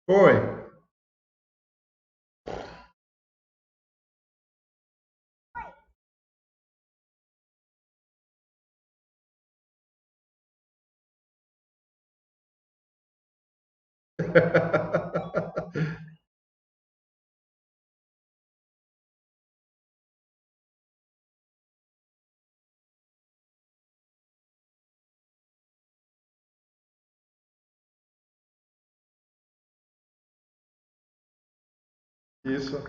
Oi. Isso.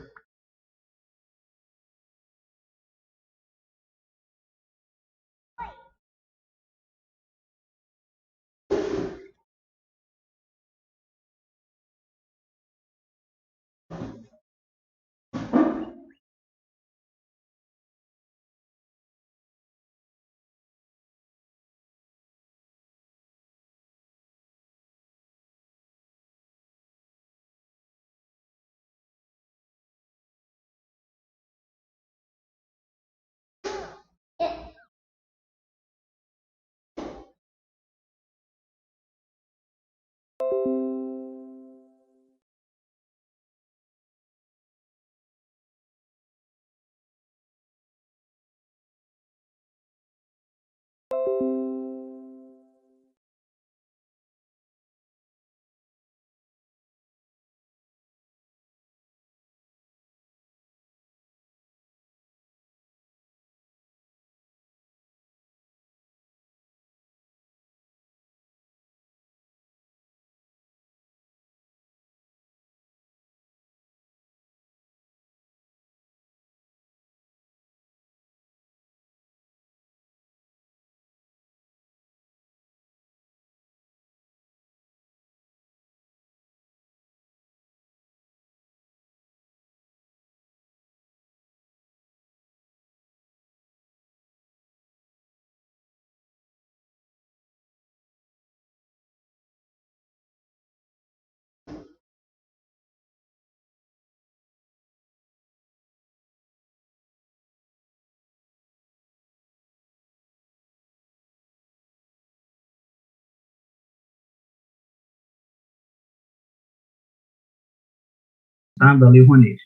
Da Lei Rouanet.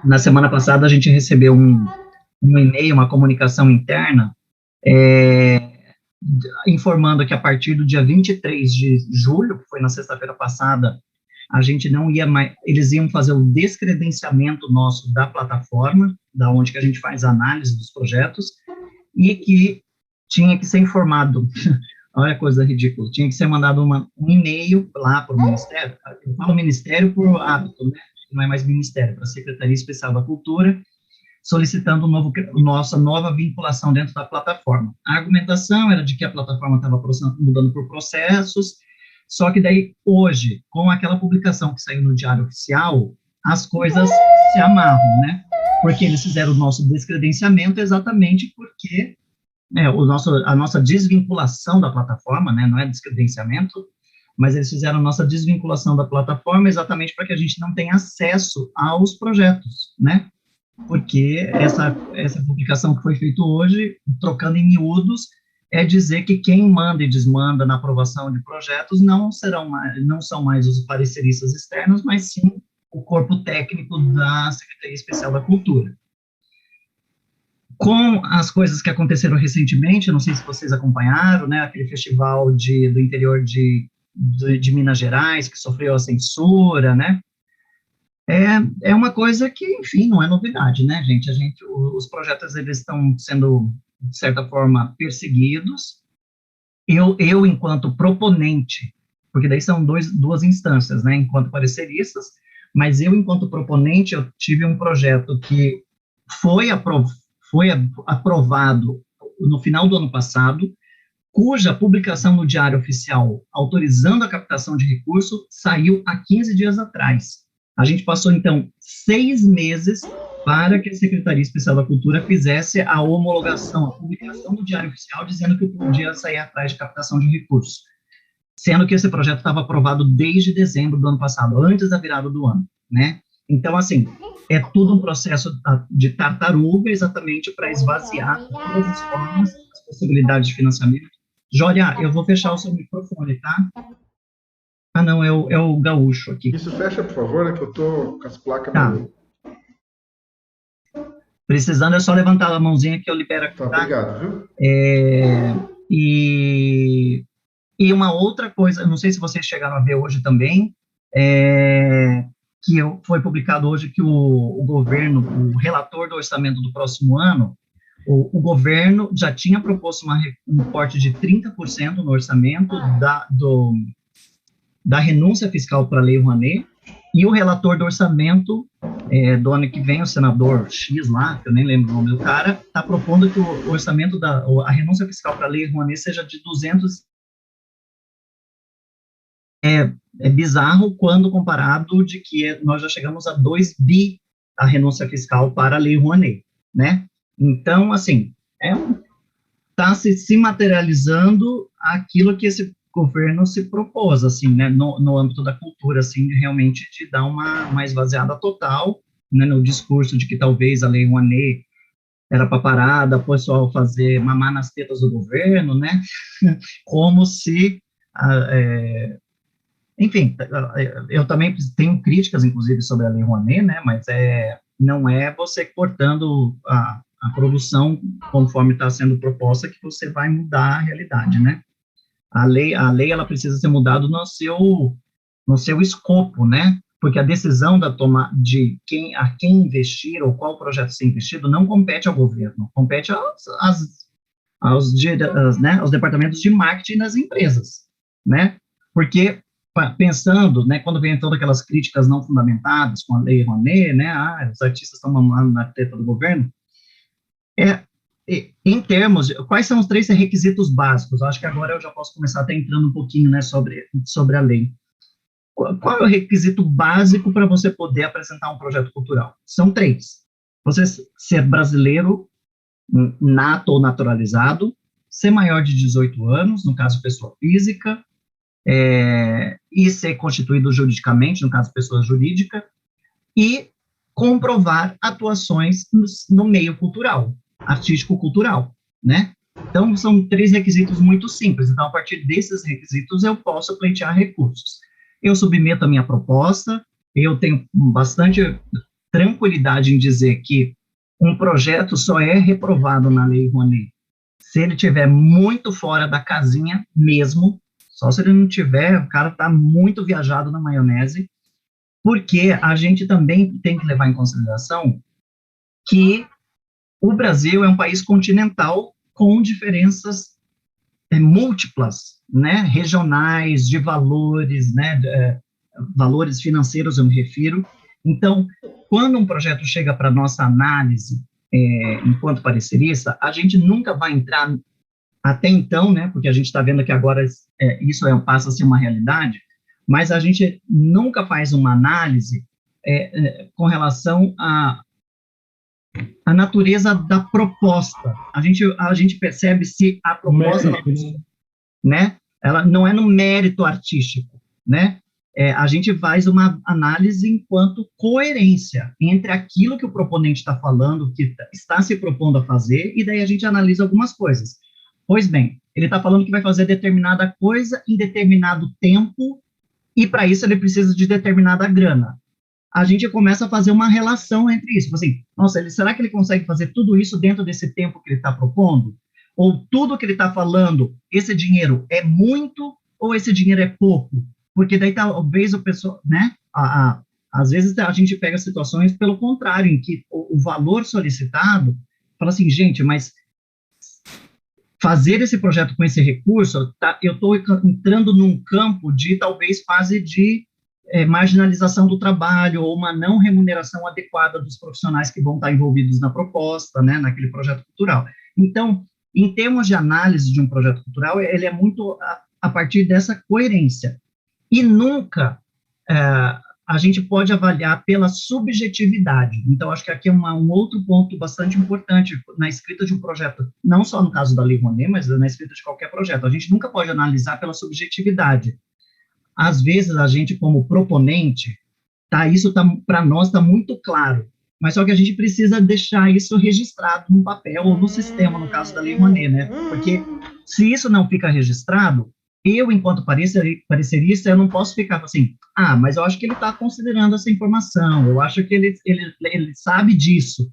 Na semana passada, a gente recebeu um e-mail, uma comunicação interna, é, informando que a partir do dia 23 de julho, que foi na sexta-feira passada, a gente não ia mais, eles iam fazer o descredenciamento nosso da plataforma, da onde que a gente faz a análise dos projetos, e que tinha que ser informado, olha a coisa ridícula, tinha que ser mandado um e-mail lá para o Ministério, eu falo Ministério por hábito, né? Não é mais Ministério, para a Secretaria Especial da Cultura, solicitando nossa nova vinculação dentro da plataforma. A argumentação era de que a plataforma estava mudando por processos, só que daí, hoje, com aquela publicação que saiu no Diário Oficial, as coisas se amarram, né? Porque eles fizeram o nosso descredenciamento exatamente porque a nossa desvinculação da plataforma, né, não é descredenciamento, mas eles fizeram a nossa desvinculação da plataforma exatamente para que a gente não tenha acesso aos projetos, né? Porque essa publicação que foi feita hoje, trocando em miúdos, é dizer que quem manda e desmanda na aprovação de projetos não são mais os pareceristas externos, mas sim o corpo técnico da Secretaria Especial da Cultura. Com as coisas que aconteceram recentemente, não sei se vocês acompanharam, né, aquele festival do interior de Minas Gerais, que sofreu a censura, né, é uma coisa que, enfim, não é novidade, né, gente? Os projetos, eles estão sendo, de certa forma, perseguidos. Enquanto proponente, porque daí são duas instâncias, né, enquanto pareceristas, mas enquanto proponente, eu tive um projeto que foi, foi aprovado no final do ano passado, cuja publicação no Diário Oficial, autorizando a captação de recurso, saiu há 15 dias atrás. A gente passou, então, 6 meses para que a Secretaria Especial da Cultura fizesse a homologação, a publicação no Diário Oficial, dizendo que podia sair atrás de captação de recursos, sendo que esse projeto estava aprovado desde dezembro do ano passado, antes da virada do ano, né? Então, assim, é tudo um processo de tartaruga, exatamente para esvaziar todas as formas, as possibilidades de financiamento. Jória, eu vou fechar o seu microfone, tá? Ah, não, é o gaúcho aqui. Isso, fecha, por favor, é que eu tô com as placas Tá. meio... Precisando é só levantar a mãozinha que eu libero aqui, Tá, tá? obrigado, viu? E, e uma outra coisa, não sei se vocês chegaram a ver hoje também, foi publicado hoje que o governo, o relator do orçamento do próximo ano, o governo já tinha proposto um corte de 30% no orçamento da renúncia fiscal para a Lei Rouanet, e o relator do orçamento do ano que vem, o senador X lá, que eu nem lembro o nome do cara, está propondo que o orçamento a renúncia fiscal para a Lei Rouanet seja de 200. É bizarro quando comparado de que nós já chegamos a 2 bi a renúncia fiscal para a Lei Rouanet, né? Então, assim, está se materializando aquilo que esse governo se propôs, assim, né, no âmbito da cultura, assim, realmente de dar uma esvaziada total, né, no discurso de que talvez a Lei Rouanet era para parar, o pessoal fazer mamar nas tetas do governo, né, como se, enfim, eu também tenho críticas, inclusive, sobre a Lei Rouanet, né, mas não é você cortando a produção conforme está sendo proposta que você vai mudar a realidade, né? A lei ela precisa ser mudada no seu escopo, né? Porque a decisão de a quem investir ou qual projeto ser investido não compete ao governo, compete aos departamentos de marketing das empresas, né? Porque pensando, né, quando vem todas aquelas críticas não fundamentadas com a Lei Rouanet, né, os artistas estão mamando na teta do governo, em termos, quais são os 3 requisitos básicos? Acho que agora eu já posso começar até entrando um pouquinho, né, sobre a lei. Qual é o requisito básico para você poder apresentar um projeto cultural? São 3. Você ser brasileiro, nato ou naturalizado, ser maior de 18 anos, no caso pessoa física, e ser constituído juridicamente, no caso pessoa jurídica, e comprovar atuações no meio cultural, artístico-cultural, né? Então, são 3 requisitos muito simples. Então, a partir desses requisitos, eu posso pleitear recursos. Eu submeto a minha proposta, eu tenho bastante tranquilidade em dizer que um projeto só é reprovado na Lei Rouanet se ele estiver muito fora da casinha mesmo, só se ele não tiver, o cara está muito viajado na maionese, porque a gente também tem que levar em consideração que o Brasil é um país continental com diferenças múltiplas, né, regionais, de valores, né, valores financeiros eu me refiro. Então, quando um projeto chega para nossa análise, enquanto parecerista, a gente nunca vai entrar, até então, né, porque a gente está vendo que agora isso passa a ser uma realidade, mas a gente nunca faz uma análise com relação à natureza da proposta. A gente percebe se a proposta, né, ela não é no mérito artístico, né? A gente faz uma análise enquanto coerência entre aquilo que o proponente está falando, que está se propondo a fazer, e daí a gente analisa algumas coisas. Pois bem, ele está falando que vai fazer determinada coisa em determinado tempo, e para isso ele precisa de determinada grana. A gente começa a fazer uma relação entre isso. Assim, nossa, será que ele consegue fazer tudo isso dentro desse tempo que ele está propondo? Ou tudo que ele está falando, esse dinheiro é muito ou esse dinheiro é pouco? Porque daí talvez o pessoal, né? Às vezes a gente pega situações pelo contrário, em que o valor solicitado fala assim, gente, mas fazer esse projeto com esse recurso, eu estou entrando num campo de talvez fase de marginalização do trabalho ou uma não remuneração adequada dos profissionais que vão estar envolvidos na proposta, né, naquele projeto cultural. Então, em termos de análise de um projeto cultural, ele é muito a partir dessa coerência. E nunca a gente pode avaliar pela subjetividade. Então, acho que aqui é um outro ponto bastante importante na escrita de um projeto, não só no caso da Lei Rouanet, mas na escrita de qualquer projeto. A gente nunca pode analisar pela subjetividade. Às vezes, a gente, como proponente, isso para nós está muito claro. mas só que a gente precisa deixar isso registrado no papel ou no sistema, no caso da Lei Rouanet, né? Porque se isso não fica registrado, eu, enquanto parecerista, eu não posso ficar assim, mas eu acho que ele está considerando essa informação, eu acho que ele sabe disso.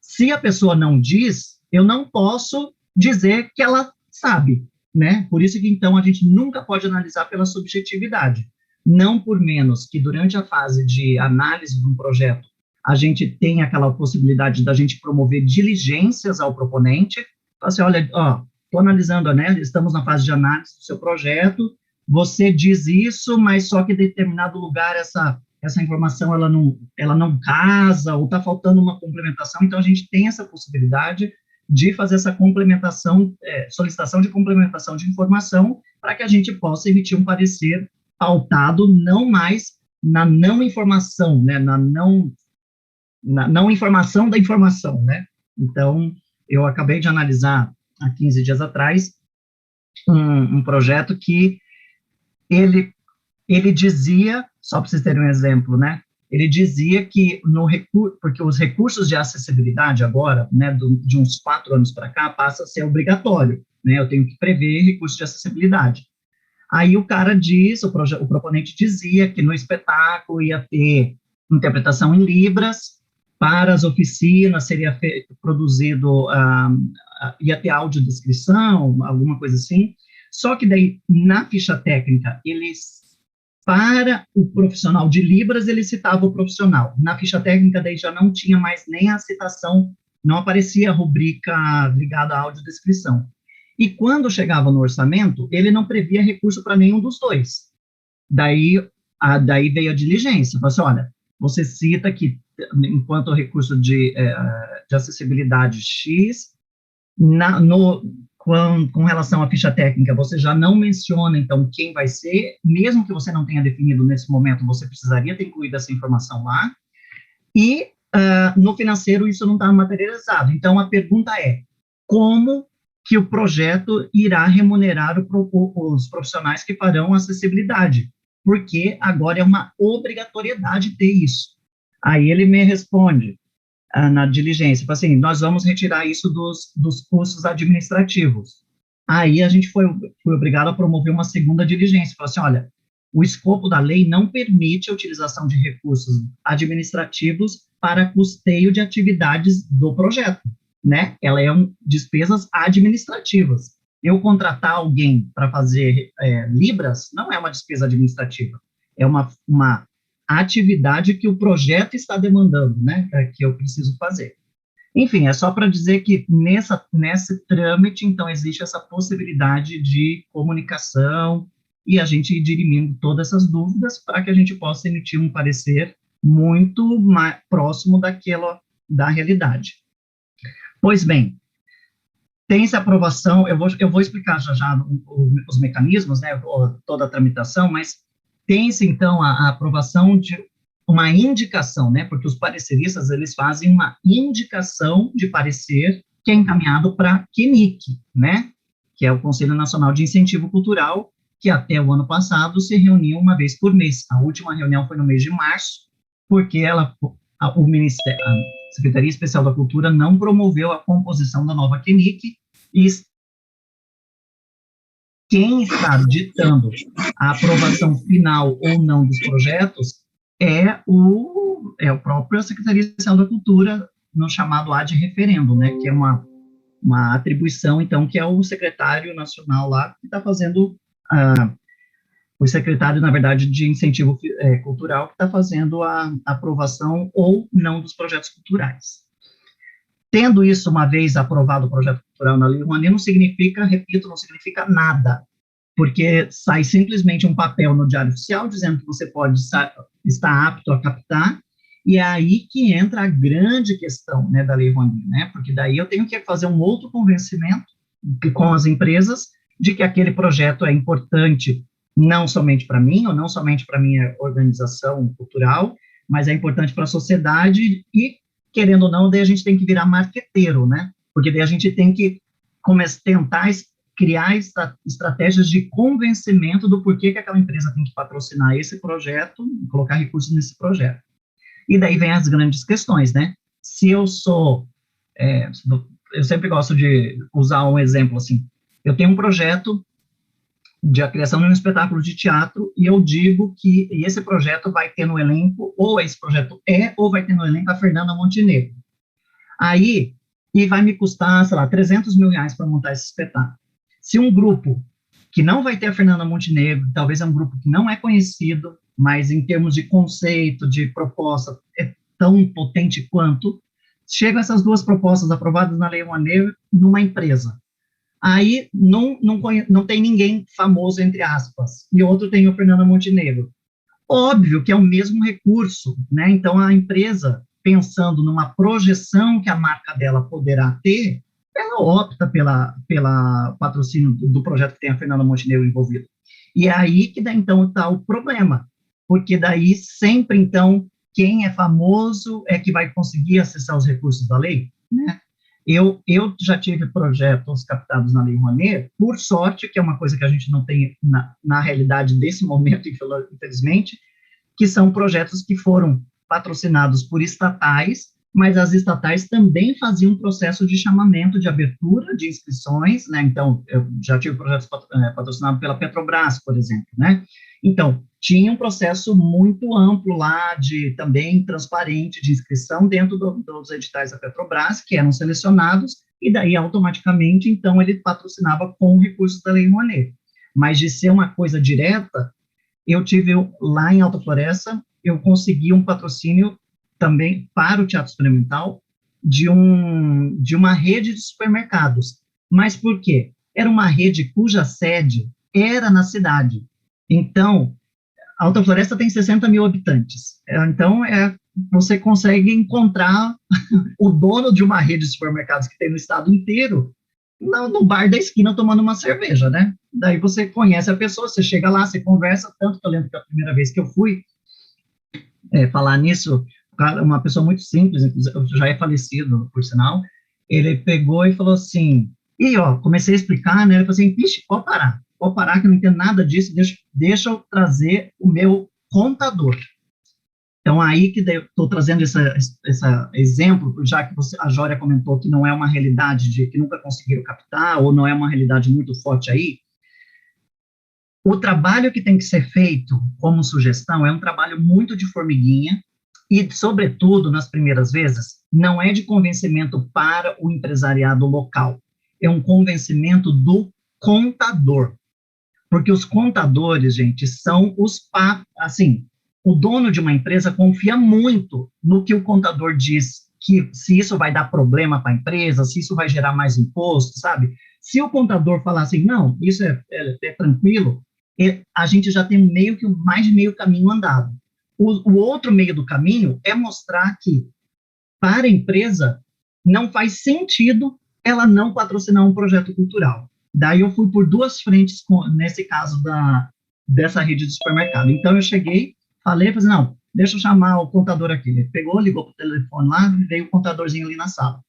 Se a pessoa não diz, eu não posso dizer que ela sabe, né? Por isso que, então, a gente nunca pode analisar pela subjetividade. Não por menos que durante a fase de análise de um projeto, a gente tem aquela possibilidade da gente promover diligências ao proponente, assim, olha, estou analisando, né, estamos na fase de análise do seu projeto, você diz isso, mas só que em determinado lugar essa informação ela não casa, ou está faltando uma complementação, então a gente tem essa possibilidade de fazer essa complementação, solicitação de complementação de informação, para que a gente possa emitir um parecer pautado não mais na não informação, né, na não informação da informação, né? Então, eu acabei de analisar, há 15 dias atrás, um projeto que ele dizia, só para vocês terem um exemplo, né? Ele dizia que, porque os recursos de acessibilidade agora, né, de uns 4 anos para cá, passa a ser obrigatório, né? Eu tenho que prever recursos de acessibilidade. Aí o cara diz, o proponente dizia que no espetáculo ia ter interpretação em Libras, para as oficinas seria produzido, ia ter audiodescrição, alguma coisa assim, só que daí, na ficha técnica, para o profissional de Libras, ele citava o profissional. Na ficha técnica, daí já não tinha mais nem a citação, não aparecia a rubrica ligada à audiodescrição. E quando chegava no orçamento, ele não previa recurso para nenhum dos dois. Daí veio a diligência, falou assim, olha, você cita que, enquanto recurso de acessibilidade X, com relação à ficha técnica, você já não menciona, então, quem vai ser, mesmo que você não tenha definido nesse momento, você precisaria ter incluído essa informação lá, e no financeiro isso não está materializado. Então, a pergunta é, como que o projeto irá remunerar os profissionais que farão acessibilidade? Porque agora é uma obrigatoriedade ter isso. Aí ele me responde, na diligência, assim, nós vamos retirar isso dos custos administrativos. Aí a gente foi obrigado a promover uma segunda diligência, falou assim, olha, o escopo da lei não permite a utilização de recursos administrativos para custeio de atividades do projeto, né? Ela é despesas administrativas. Eu contratar alguém para fazer Libras não é uma despesa administrativa, é uma atividade que o projeto está demandando, né, que eu preciso fazer. Enfim, é só para dizer que nesse trâmite, então, existe essa possibilidade de comunicação e a gente ir dirimindo todas essas dúvidas para que a gente possa emitir um parecer muito mais próximo da realidade. Pois bem, tem essa aprovação, eu vou explicar já os mecanismos, né, toda a tramitação, mas tem-se, então, a aprovação de uma indicação, né, porque os pareceristas, eles fazem uma indicação de parecer que é encaminhado para a CNIC, né, que é o Conselho Nacional de Incentivo Cultural, que até o ano passado se reunia uma vez por mês. A última reunião foi no mês de março, porque a Secretaria Especial da Cultura não promoveu a composição da nova CNIC, e quem está ditando a aprovação final ou não dos projetos é o próprio Secretaria Especial da Cultura, no chamado ad referendo, né, que é uma atribuição, então, que é o secretário nacional lá, que está fazendo, o secretário, na verdade, de incentivo cultural, que está fazendo a aprovação ou não dos projetos culturais. Tendo isso uma vez aprovado o projeto cultural na Lei Rouanet, não significa nada, porque sai simplesmente um papel no Diário Oficial dizendo que você pode estar apto a captar, e é aí que entra a grande questão, né, da Lei Rouanet, né, porque daí eu tenho que fazer um outro convencimento com as empresas de que aquele projeto é importante não somente para mim, ou não somente para minha organização cultural, mas é importante para a sociedade e, querendo ou não, daí a gente tem que virar marqueteiro, né? Porque daí a gente tem que tentar criar estratégias de convencimento do porquê que aquela empresa tem que patrocinar esse projeto, colocar recursos nesse projeto. E daí vem as grandes questões, né? se eu sou, eu sempre gosto de usar um exemplo assim, eu tenho um projeto de a criação de um espetáculo de teatro, e eu digo que esse projeto vai ter no elenco, ou esse projeto ou vai ter no elenco a Fernanda Montenegro. Aí, e vai me custar, sei lá, 300 mil reais para montar esse espetáculo. Se um grupo que não vai ter a Fernanda Montenegro, talvez é um grupo que não é conhecido, mas em termos de conceito, de proposta, é tão potente quanto, chegam essas duas propostas aprovadas na Lei Rouanet numa empresa. Aí não tem ninguém famoso, entre aspas, e outro tem o Fernanda Montenegro. Óbvio que é o mesmo recurso, né? Então, a empresa, pensando numa projeção que a marca dela poderá ter, ela opta pela patrocínio do projeto que tem a Fernanda Montenegro envolvida. E é aí que, então, está o problema, porque daí sempre, então, quem é famoso é que vai conseguir acessar os recursos da lei, né? Eu já tive projetos captados na Lei Rouanet, por sorte, que é uma coisa que a gente não tem na realidade desse momento, infelizmente, que são projetos que foram patrocinados por estatais, mas as estatais também faziam um processo de chamamento, de abertura de inscrições, né? Então, eu já tive projetos patrocinados pela Petrobras, por exemplo, né? Então, tinha um processo muito amplo lá, também transparente, de inscrição dentro dos editais da Petrobras, que eram selecionados, e daí, automaticamente, então, ele patrocinava com recursos da Lei Rouanet. Mas de ser uma coisa direta, eu tive lá em Alta Floresta, eu consegui um patrocínio também para o Teatro Experimental de uma rede de supermercados. Mas por quê? Era uma rede cuja sede era na cidade. Então, Alta Floresta tem 60 mil habitantes. Então, você consegue encontrar o dono de uma rede de supermercados que tem no estado inteiro no bar da esquina tomando uma cerveja, né? Daí você conhece a pessoa, você chega lá, você conversa, tanto que eu lembro que a primeira vez que eu fui falar nisso, uma pessoa muito simples, já é falecido, por sinal, ele pegou e falou assim, comecei a explicar, né? Ele falou assim, vixe, pode parar, que eu não entendo nada disso, deixa eu trazer o meu contador. Então, aí que estou trazendo esse exemplo, já que a Jória comentou que não é uma realidade que nunca conseguiram captar, ou não é uma realidade muito forte aí, o trabalho que tem que ser feito como sugestão é um trabalho muito de formiguinha, e, sobretudo, nas primeiras vezes, não é de convencimento para o empresariado local, é um convencimento do contador. Porque os contadores, gente, são assim, o dono de uma empresa confia muito no que o contador diz, que se isso vai dar problema para a empresa, se isso vai gerar mais imposto, sabe? Se o contador falar assim, não, isso é tranquilo, a gente já tem mais de meio caminho andado. O outro meio do caminho é mostrar que, para a empresa, não faz sentido ela não patrocinar um projeto cultural. Daí eu fui por duas frentes, nesse caso dessa rede de supermercado. Então eu cheguei, falei assim, não, deixa eu chamar o contador aqui. Ele pegou, ligou para o telefone lá, veio o contadorzinho ali na sala.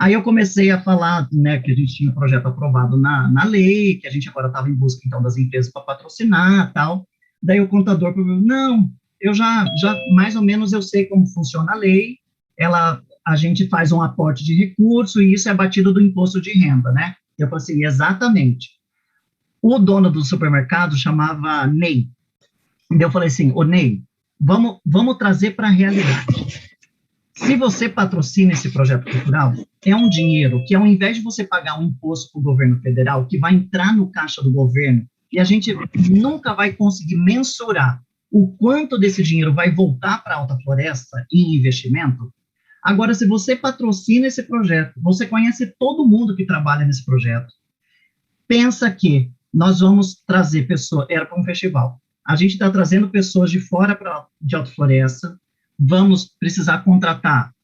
Aí eu comecei a falar, né, que a gente tinha um projeto aprovado na lei, que a gente agora estava em busca, então, das empresas para patrocinar, tal. Daí o contador falou, não, eu já mais ou menos eu sei como funciona a lei, a gente faz um aporte de recurso e isso é abatido do imposto de renda, né? Eu falei assim, exatamente. O dono do supermercado chamava Ney. Eu falei assim, Ney, vamos trazer para a realidade. Se você patrocina esse projeto cultural, é um dinheiro que, ao invés de você pagar um imposto para o governo federal, que vai entrar no caixa do governo, e a gente nunca vai conseguir mensurar o quanto desse dinheiro vai voltar para a Alta Floresta em investimento. Agora, se você patrocina esse projeto, você conhece todo mundo que trabalha nesse projeto, pensa que nós vamos trazer pessoas, era para um festival, a gente está trazendo pessoas de fora de Alta Floresta, vamos precisar contratar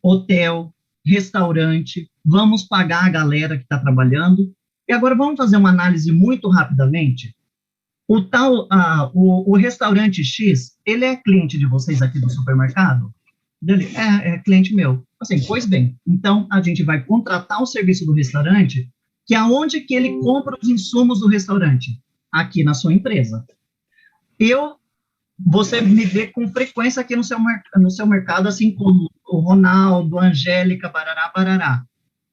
hotel, restaurante, vamos pagar a galera que está trabalhando, e agora vamos fazer uma análise muito rapidamente. O restaurante X, ele é cliente de vocês aqui do supermercado? Dele, é cliente meu. Assim, pois bem, então a gente vai contratar o serviço do restaurante, que é onde que ele compra os insumos do restaurante? Aqui na sua empresa. Você me vê com frequência aqui no seu mercado, assim como o Ronaldo, a Angélica, barará, barará.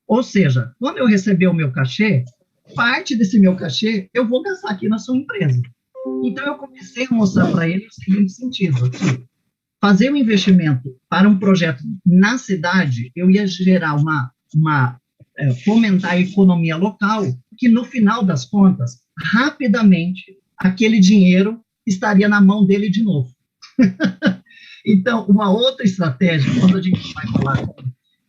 Ou seja, quando eu receber o meu cachê, parte desse meu cachê eu vou gastar aqui na sua empresa. Então, eu comecei a mostrar para ele o seguinte sentido, que fazer um investimento para um projeto na cidade, eu ia gerar fomentar a economia local, que no final das contas, rapidamente, aquele dinheiro estaria na mão dele de novo. Então, uma outra estratégia, quando a gente vai falar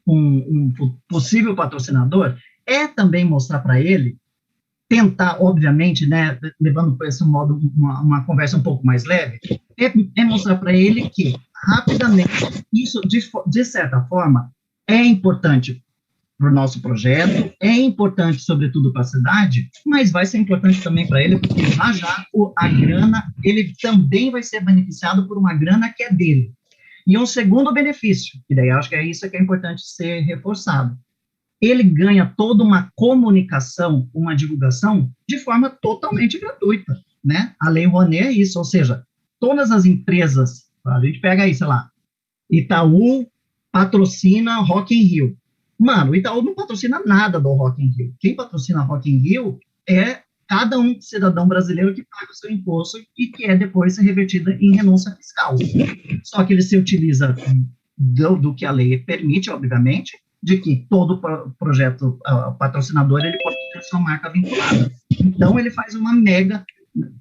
com um possível patrocinador, é também mostrar para ele, tentar, obviamente, né, levando para esse modo uma conversa um pouco mais leve, é mostrar para ele que, rapidamente, isso, de certa forma, é importante para o nosso projeto, é importante, sobretudo, para a cidade, mas vai ser importante também para ele, porque já a grana, ele também vai ser beneficiado por uma grana que é dele. E um segundo benefício, que daí acho que é isso que é importante ser reforçado, ele ganha toda uma comunicação, uma divulgação, de forma totalmente gratuita, né? A Lei Rouanet é isso, ou seja, todas as empresas, a gente pega aí, sei lá, Itaú patrocina Rock in Rio. Mano, o Itaú não patrocina nada do Rock in Rio. Quem patrocina Rock in Rio é cada um cidadão brasileiro que paga o seu imposto e que é depois revertida em renúncia fiscal. Só que ele se utiliza do que a lei permite, obviamente, de que todo projeto patrocinador, ele pode ter sua marca vinculada. Então, ele faz uma mega,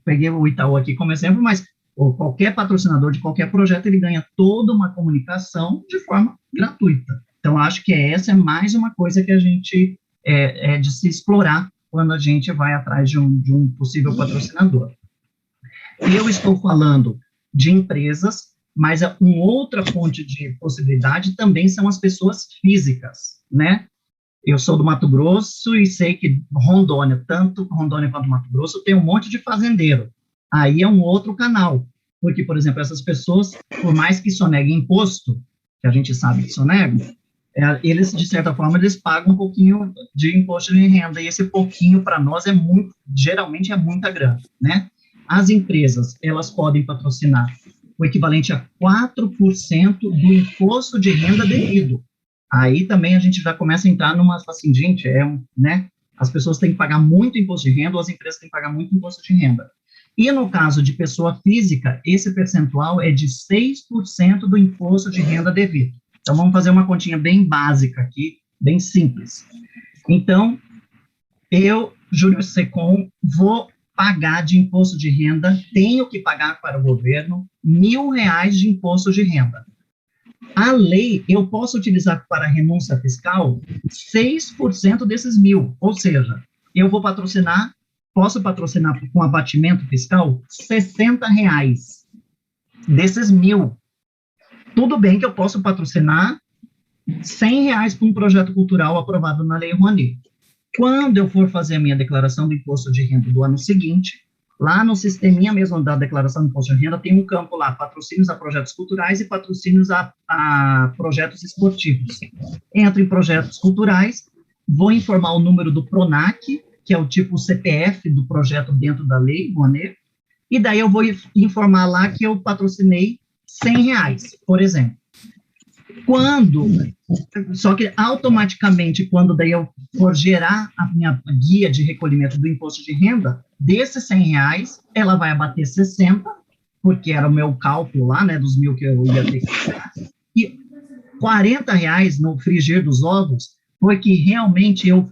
peguei o Itaú aqui como exemplo, mas qualquer patrocinador de qualquer projeto, ele ganha toda uma comunicação de forma gratuita. Então, acho que essa é mais uma coisa que a gente é de se explorar quando a gente vai atrás de um possível patrocinador. Eu estou falando de empresas, mas uma outra fonte de possibilidade também são as pessoas físicas, né? Eu sou do Mato Grosso e sei que Rondônia, tanto Rondônia quanto Mato Grosso, tem um monte de fazendeiro. Aí é um outro canal, porque, por exemplo, essas pessoas, por mais que soneguem imposto, que a gente sabe que sonegam, eles, de certa forma, eles pagam um pouquinho de imposto de renda, e esse pouquinho, para nós, geralmente é muita grana, né? As empresas, elas podem patrocinar o equivalente a 4% do imposto de renda devido. Aí também a gente já começa a entrar numa, assim, gente, né? As pessoas têm que pagar muito imposto de renda, ou as empresas têm que pagar muito imposto de renda. E no caso de pessoa física, esse percentual é de 6% do imposto de renda devido. Então, vamos fazer uma continha bem básica aqui, bem simples. Então, eu, Júnior Secom, vou pagar de imposto de renda, tenho que pagar para o governo R$1.000 de imposto de renda. A lei, eu posso utilizar para renúncia fiscal 6% desses 1.000, ou seja, eu posso patrocinar com abatimento fiscal R$60 desses 1.000. Tudo bem que eu posso patrocinar R$100 para um projeto cultural aprovado na Lei Rouanet. Quando eu for fazer a minha declaração do imposto de renda do ano seguinte, lá no sisteminha mesmo da declaração do imposto de renda, tem um campo lá, patrocínios a projetos culturais e patrocínios a projetos esportivos. Entro em projetos culturais, vou informar o número do PRONAC, que é o tipo CPF do projeto dentro da Lei Rouanet, e daí eu vou informar lá que eu patrocinei R$100, por exemplo. Só que automaticamente, quando daí eu for gerar a minha guia de recolhimento do imposto de renda, desses R$100, ela vai abater 60, porque era o meu cálculo lá, né, dos 1.000 que eu ia ter que pagar, e R$40 no frigir dos ovos foi que realmente eu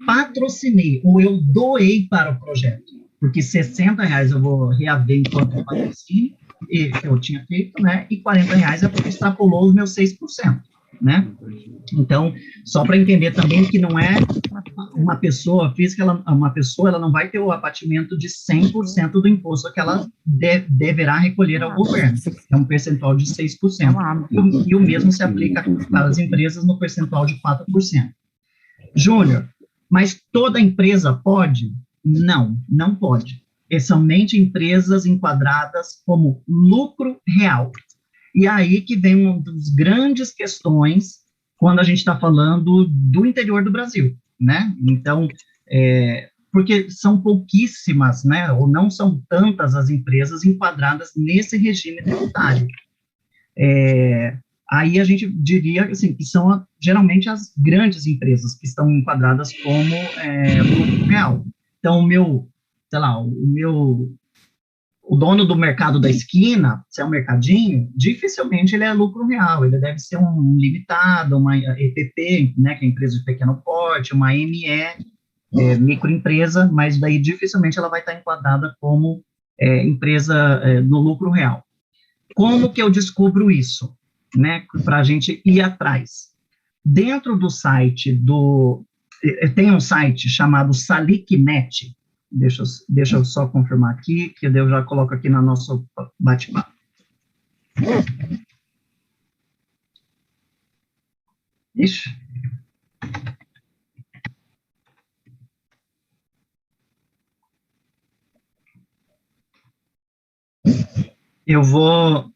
patrocinei, ou eu doei para o projeto, porque R$60 eu vou reaver enquanto patrocínio, que eu tinha feito, né, e R$40 é porque extrapolou os meus 6%, né? Então, só para entender também que não é uma pessoa física, ela não vai ter o abatimento de 100% do imposto que ela deverá recolher ao governo, é um percentual de 6%, e o mesmo se aplica para as empresas no percentual de 4%. Júnior, mas toda empresa pode? Não, não pode. Somente empresas enquadradas como lucro real. E aí que vem uma das grandes questões quando a gente está falando do interior do Brasil, né? Então, porque são pouquíssimas, né, ou não são tantas as empresas enquadradas nesse regime tributário. aí a gente diria assim, que são geralmente as grandes empresas que estão enquadradas como lucro real. Então, sei lá, o dono do mercado da esquina, se é um mercadinho, dificilmente ele é lucro real, ele deve ser um limitado, uma EPP, né, que é empresa de pequeno porte, uma ME, microempresa, mas daí dificilmente ela vai estar enquadrada como empresa no lucro real. Como que eu descubro isso, né, para a gente ir atrás? Dentro do site tem um site chamado SalicNet. Deixa eu só confirmar aqui, que eu já coloco aqui no nosso bate-papo. Ixi. Eu vou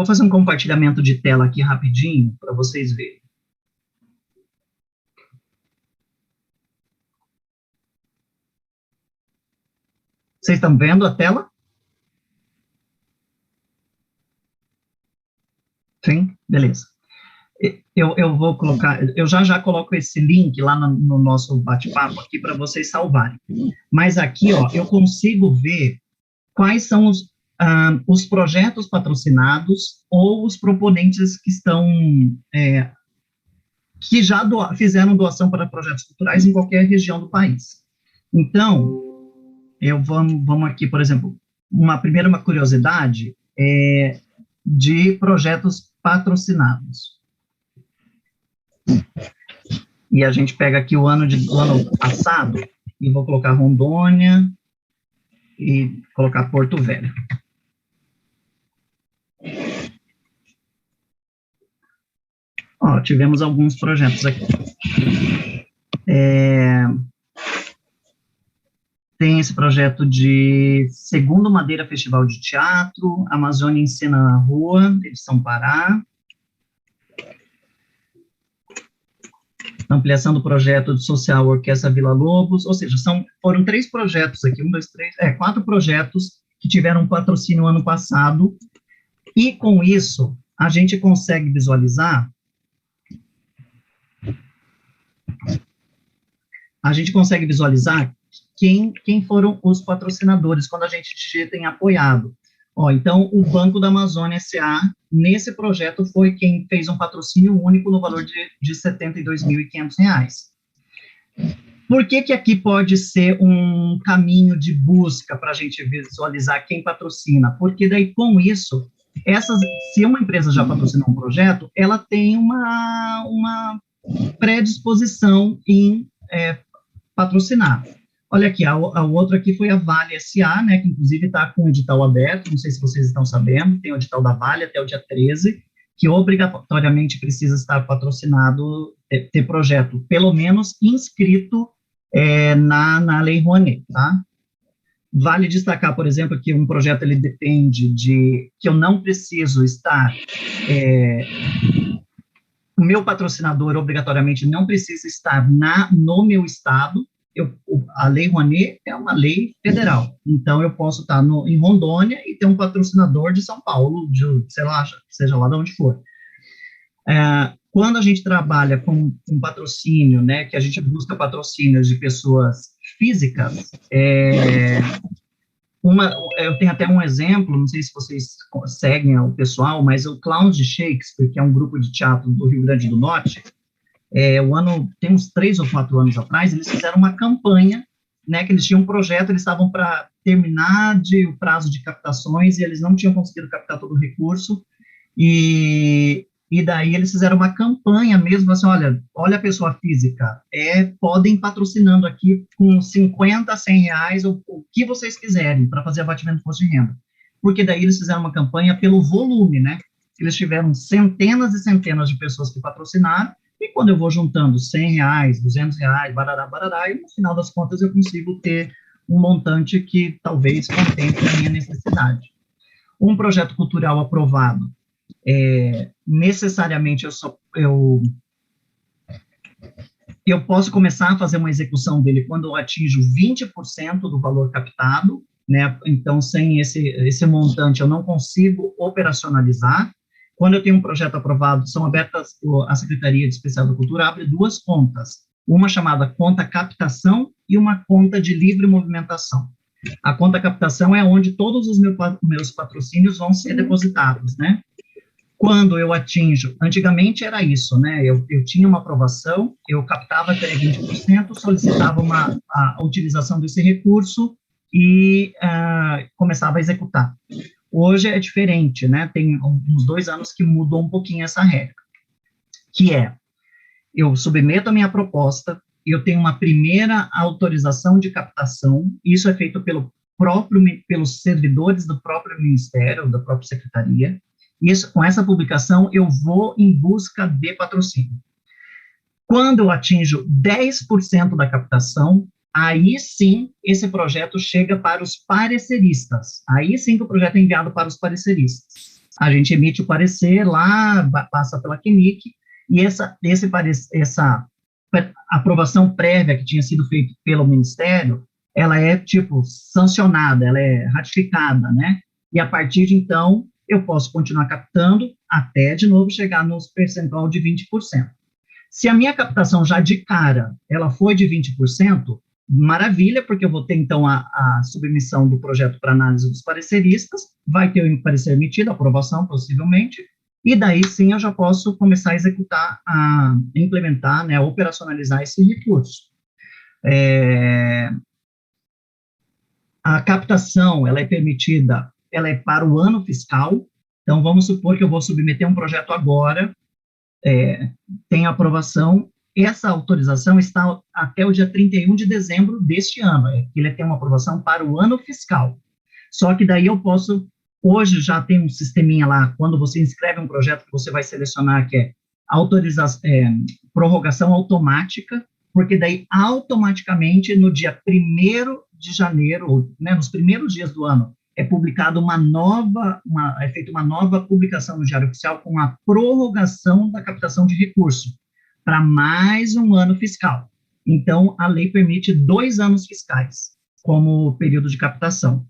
fazer um compartilhamento de tela aqui rapidinho, para vocês verem. Vocês estão vendo a tela? Sim? Beleza. Eu vou colocar, eu já coloco esse link lá no nosso bate-papo aqui para vocês salvarem. Mas aqui, ó, eu consigo ver quais são os projetos patrocinados ou os proponentes que estão, que já fizeram doação para projetos culturais em qualquer região do país. Então, vamos aqui, por exemplo, uma curiosidade de projetos patrocinados. E a gente pega aqui o ano passado, e vou colocar Rondônia, e colocar Porto Velho. Ó, tivemos alguns projetos aqui. Tem esse projeto de Segundo Madeira Festival de Teatro, Amazônia em Cena na Rua, edição Pará. Ampliação do projeto de social Orquestra Vila Lobos, ou seja, foram 3 projetos aqui, 4 projetos que tiveram patrocínio ano passado, e com isso, a gente consegue visualizar quem foram os patrocinadores quando a gente digita em apoiado. Ó, então, o Banco da Amazônia S.A., nesse projeto, foi quem fez um patrocínio único no valor de R$ 72.500. Por que aqui pode ser um caminho de busca para a gente visualizar quem patrocina? Porque daí, com isso, se uma empresa já patrocinou um projeto, ela tem uma predisposição em patrocinar. Olha aqui, a outra aqui foi a Vale S.A., né, que inclusive está com o edital aberto, não sei se vocês estão sabendo, tem o edital da Vale até o dia 13, que obrigatoriamente precisa estar patrocinado, ter projeto, pelo menos inscrito na Lei Rouanet, tá? Vale destacar, por exemplo, que um projeto, ele depende que eu não preciso estar... o meu patrocinador, obrigatoriamente, não precisa estar no meu estado. A Lei Rouanet é uma lei federal, então eu posso estar em Rondônia e ter um patrocinador de São Paulo, sei lá, seja lá de onde for. Quando a gente trabalha com patrocínio, né, que a gente busca patrocínios de pessoas físicas, eu tenho até um exemplo, não sei se vocês seguem o pessoal, mas o Clowns de Shakespeare, que é um grupo de teatro do Rio Grande do Norte, tem uns 3 ou 4 anos atrás, eles fizeram uma campanha, né, que eles tinham um projeto, eles estavam para terminar o prazo de captações, e eles não tinham conseguido captar todo o recurso, e daí eles fizeram uma campanha mesmo, assim, olha a pessoa física, podem patrocinando aqui com 50 a 100 reais, o que vocês quiserem, para fazer abatimento do imposto de renda, porque daí eles fizeram uma campanha pelo volume, né, eles tiveram centenas e centenas de pessoas que patrocinaram, e quando eu vou juntando 100 reais, 200 reais, barará, barará, e no final das contas eu consigo ter um montante que talvez contemple a minha necessidade. Um projeto cultural aprovado, necessariamente eu posso começar a fazer uma execução dele quando eu atinjo 20% do valor captado, né? Então, sem esse montante, eu não consigo operacionalizar. quando eu tenho um projeto aprovado, são abertas, a Secretaria de Especial da Cultura abre duas contas, uma chamada conta captação e uma conta de livre movimentação. A conta captação é onde todos os meus patrocínios vão ser depositados, né? Quando eu atinjo, antigamente era isso, né? Eu tinha uma aprovação, eu captava até 20%, solicitava a utilização desse recurso e começava a executar. Hoje é diferente, né? Tem uns 2 anos que mudou um pouquinho essa regra, que é, eu submeto a minha proposta, eu tenho uma primeira autorização de captação, isso é feito pelos servidores do próprio Ministério, da própria Secretaria. Com essa publicação, eu vou em busca de patrocínio. Quando eu atinjo 10% da captação, aí sim, esse projeto chega para os pareceristas. Aí sim que o projeto é enviado para os pareceristas. A gente emite o parecer lá, passa pela CNIC, e essa aprovação prévia que tinha sido feita pelo Ministério, ela é, sancionada, ela é ratificada, né? E a partir de então, eu posso continuar captando até, de novo, chegar no percentual de 20%. Se a minha captação já de cara, ela foi de 20%, maravilha, porque eu vou ter, então, a submissão do projeto para análise dos pareceristas, vai ter o parecer emitido, aprovação, possivelmente, e daí sim eu já posso começar a executar, a implementar, né, operacionalizar esse recurso. A captação, ela é permitida, ela é para o ano fiscal, então vamos supor que eu vou submeter um projeto agora, tem aprovação, essa autorização está até o dia 31 de dezembro deste ano, ele tem uma aprovação para o ano fiscal, só que daí eu posso, hoje já tem um sisteminha lá, quando você inscreve um projeto que você vai selecionar, que é prorrogação automática, porque daí automaticamente no dia 1º de janeiro, né, nos primeiros dias do ano, é publicada é feita uma nova publicação no Diário Oficial com a prorrogação da captação de recurso para mais um ano fiscal. Então, a lei permite 2 anos fiscais como período de captação.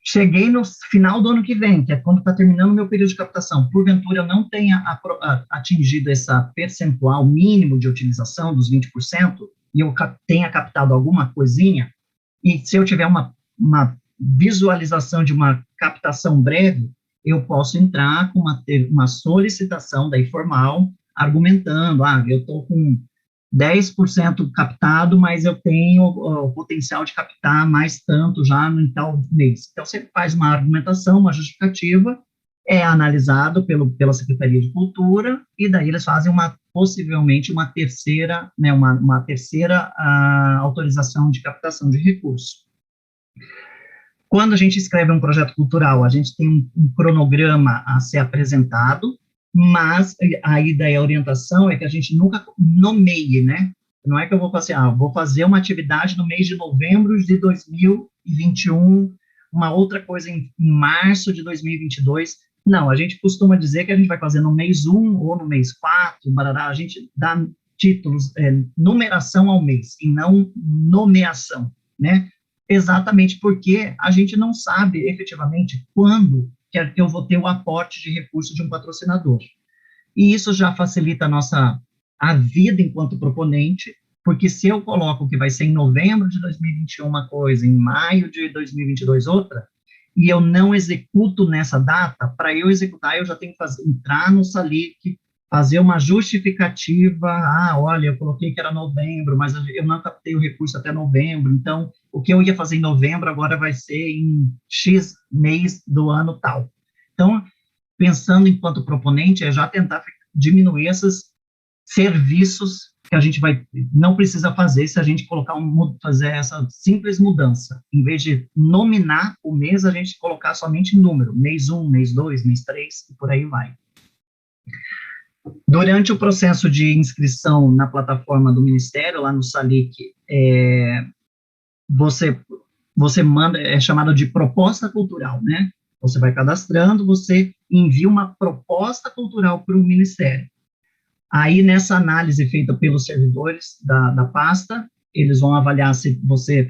Cheguei no final do ano que vem, que é quando está terminando o meu período de captação, porventura eu não tenha atingido essa percentual mínimo de utilização dos 20%, e eu tenha captado alguma coisinha, e se eu tiver uma visualização de uma captação breve, eu posso entrar com uma solicitação daí formal, argumentando, eu estou com 10% captado, mas eu tenho o potencial de captar mais tanto já em tal mês. Então, você faz uma argumentação, uma justificativa, é analisado pela Secretaria de Cultura, e daí eles fazem possivelmente uma terceira, né, uma terceira autorização de captação de recurso. Quando a gente escreve um projeto cultural, a gente tem um cronograma a ser apresentado, mas aí daí a orientação é que a gente nunca nomeie, né? Não é que eu vou fazer, vou fazer uma atividade no mês de novembro de 2021, uma outra coisa em março de 2022. Não, a gente costuma dizer que a gente vai fazer no mês 1 ou no mês 4, barará, a gente dá títulos, numeração ao mês, e não nomeação, né? Exatamente porque a gente não sabe efetivamente quando que eu vou ter o aporte de recurso de um patrocinador. E isso já facilita a vida enquanto proponente, porque se eu coloco que vai ser em novembro de 2021 uma coisa, em maio de 2022 outra, e eu não executo nessa data, para eu executar, eu já tenho que entrar no SALIC, fazer uma justificativa, olha, eu coloquei que era novembro, mas eu não captei o recurso até novembro, então, o que eu ia fazer em novembro agora vai ser em X mês do ano tal. Então, pensando enquanto proponente, é já tentar diminuir esses serviços que a gente não precisa fazer se a gente fazer essa simples mudança. Em vez de nominar o mês, a gente colocar somente número, mês 1, mês 2, mês 3, e por aí vai. Durante o processo de inscrição na plataforma do Ministério, lá no SALIC, você manda, é chamado de proposta cultural, né? Você vai cadastrando, você envia uma proposta cultural para o Ministério. Aí, nessa análise feita pelos servidores da pasta, eles vão avaliar se você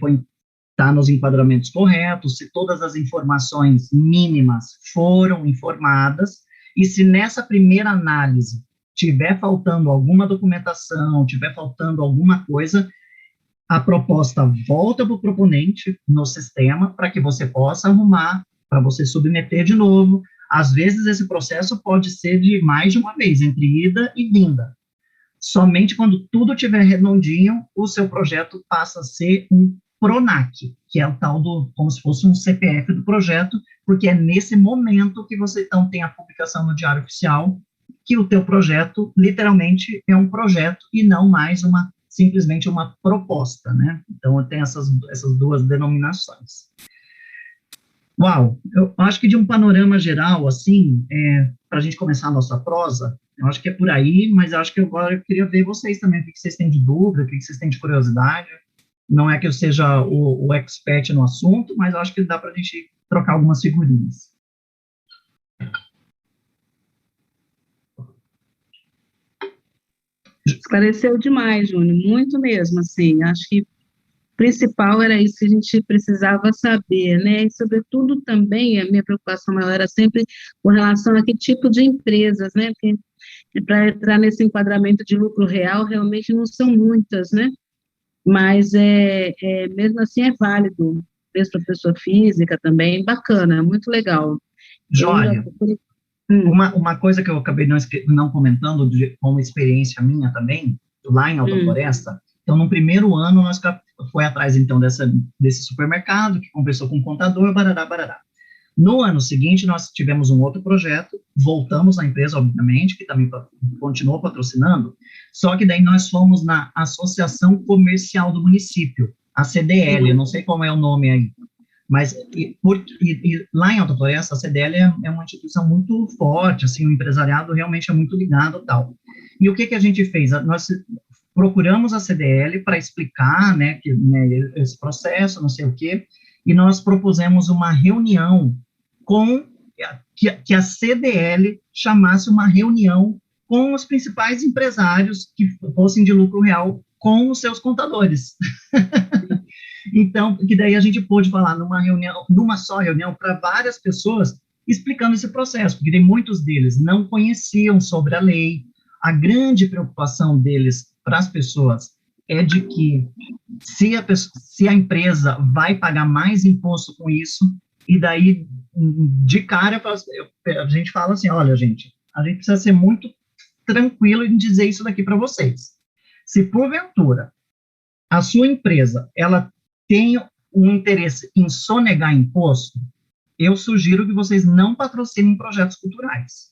está nos enquadramentos corretos, se todas as informações mínimas foram informadas, E se nessa primeira análise tiver faltando alguma documentação, tiver faltando alguma coisa, a proposta volta para o proponente no sistema para que você possa arrumar, para você submeter de novo. Às vezes, esse processo pode ser de mais de uma vez, entre ida e vinda. Somente quando tudo estiver redondinho, o seu projeto passa a ser um PRONAC, que é o tal do, como se fosse um CPF do projeto, porque é nesse momento que você, então, tem a publicação no Diário Oficial, que o teu projeto, literalmente, é um projeto e não mais simplesmente uma proposta, né? Então, tem essas duas denominações. Uau, eu acho que de um panorama geral, assim, para a gente começar a nossa prosa, eu acho que é por aí, mas eu acho que agora eu queria ver vocês também, o que vocês têm de dúvida, o que vocês têm de curiosidade. Não é que eu seja o expert no assunto, mas eu acho que dá para a gente trocar algumas figurinhas. Esclareceu demais, Júnior, muito mesmo, assim, acho que o principal era isso que a gente precisava saber, né, e sobretudo também, a minha preocupação maior era sempre com relação a que tipo de empresas, né, porque para entrar nesse enquadramento de lucro real, realmente não são muitas, né, mas mesmo assim é válido, mesmo para pessoa física também, bacana, muito legal. Joia. Uma coisa que eu acabei não comentando, como experiência minha também, lá em Alta Floresta, então, no primeiro ano, nós foi atrás, então, desse supermercado, que conversou com o contador, barará, barará. No ano seguinte, nós tivemos um outro projeto, voltamos à empresa, obviamente, que também continuou patrocinando, só que daí nós fomos na Associação Comercial do Município, a CDL, eu não sei qual é o nome aí, mas lá em Alta Floresta, a CDL é uma instituição muito forte, assim, o empresariado realmente é muito ligado e tal. E o que a gente fez? Nós procuramos a CDL para explicar, né, esse processo, não sei o quê, e nós propusemos uma reunião que a CDL chamasse uma reunião com os principais empresários que fossem de lucro real com os seus contadores. Então, que daí a gente pôde falar numa só reunião para várias pessoas explicando esse processo, porque muitos deles não conheciam sobre a lei. A grande preocupação deles para as pessoas é de que se a empresa vai pagar mais imposto com isso, e daí, de cara, a gente fala assim, olha, gente, a gente precisa ser muito tranquilo em dizer isso daqui para vocês. Se, porventura, a sua empresa, ela tem um interesse em sonegar imposto, eu sugiro que vocês não patrocinem projetos culturais.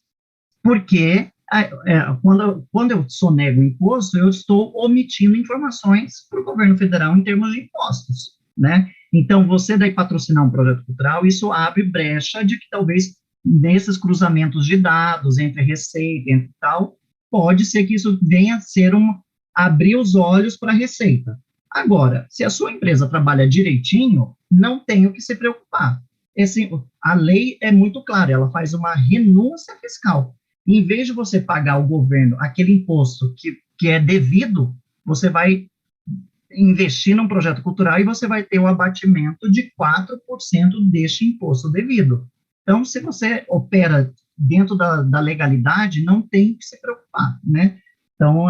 Porque quando eu sonego imposto, eu estou omitindo informações para o governo federal em termos de impostos, né? Então, você daí patrocinar um projeto cultural, isso abre brecha de que talvez nesses cruzamentos de dados entre receita e tal, pode ser que isso venha a ser abrir os olhos para a receita. Agora, se a sua empresa trabalha direitinho, não tem o que se preocupar. A lei é muito clara, ela faz uma renúncia fiscal. Em vez de você pagar ao governo aquele imposto que é devido, você vai investir num projeto cultural e você vai ter o abatimento de 4% deste imposto devido. Então, se você opera dentro da legalidade, não tem que se preocupar, né? Então,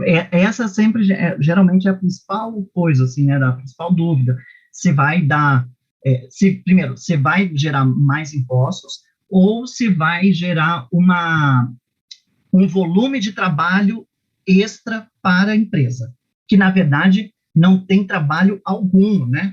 essa sempre, geralmente, é a principal coisa, assim, né, a principal dúvida. Se vai primeiro, se vai gerar mais impostos, ou se vai gerar um volume de trabalho extra para a empresa, que, na verdade, não tem trabalho algum, né?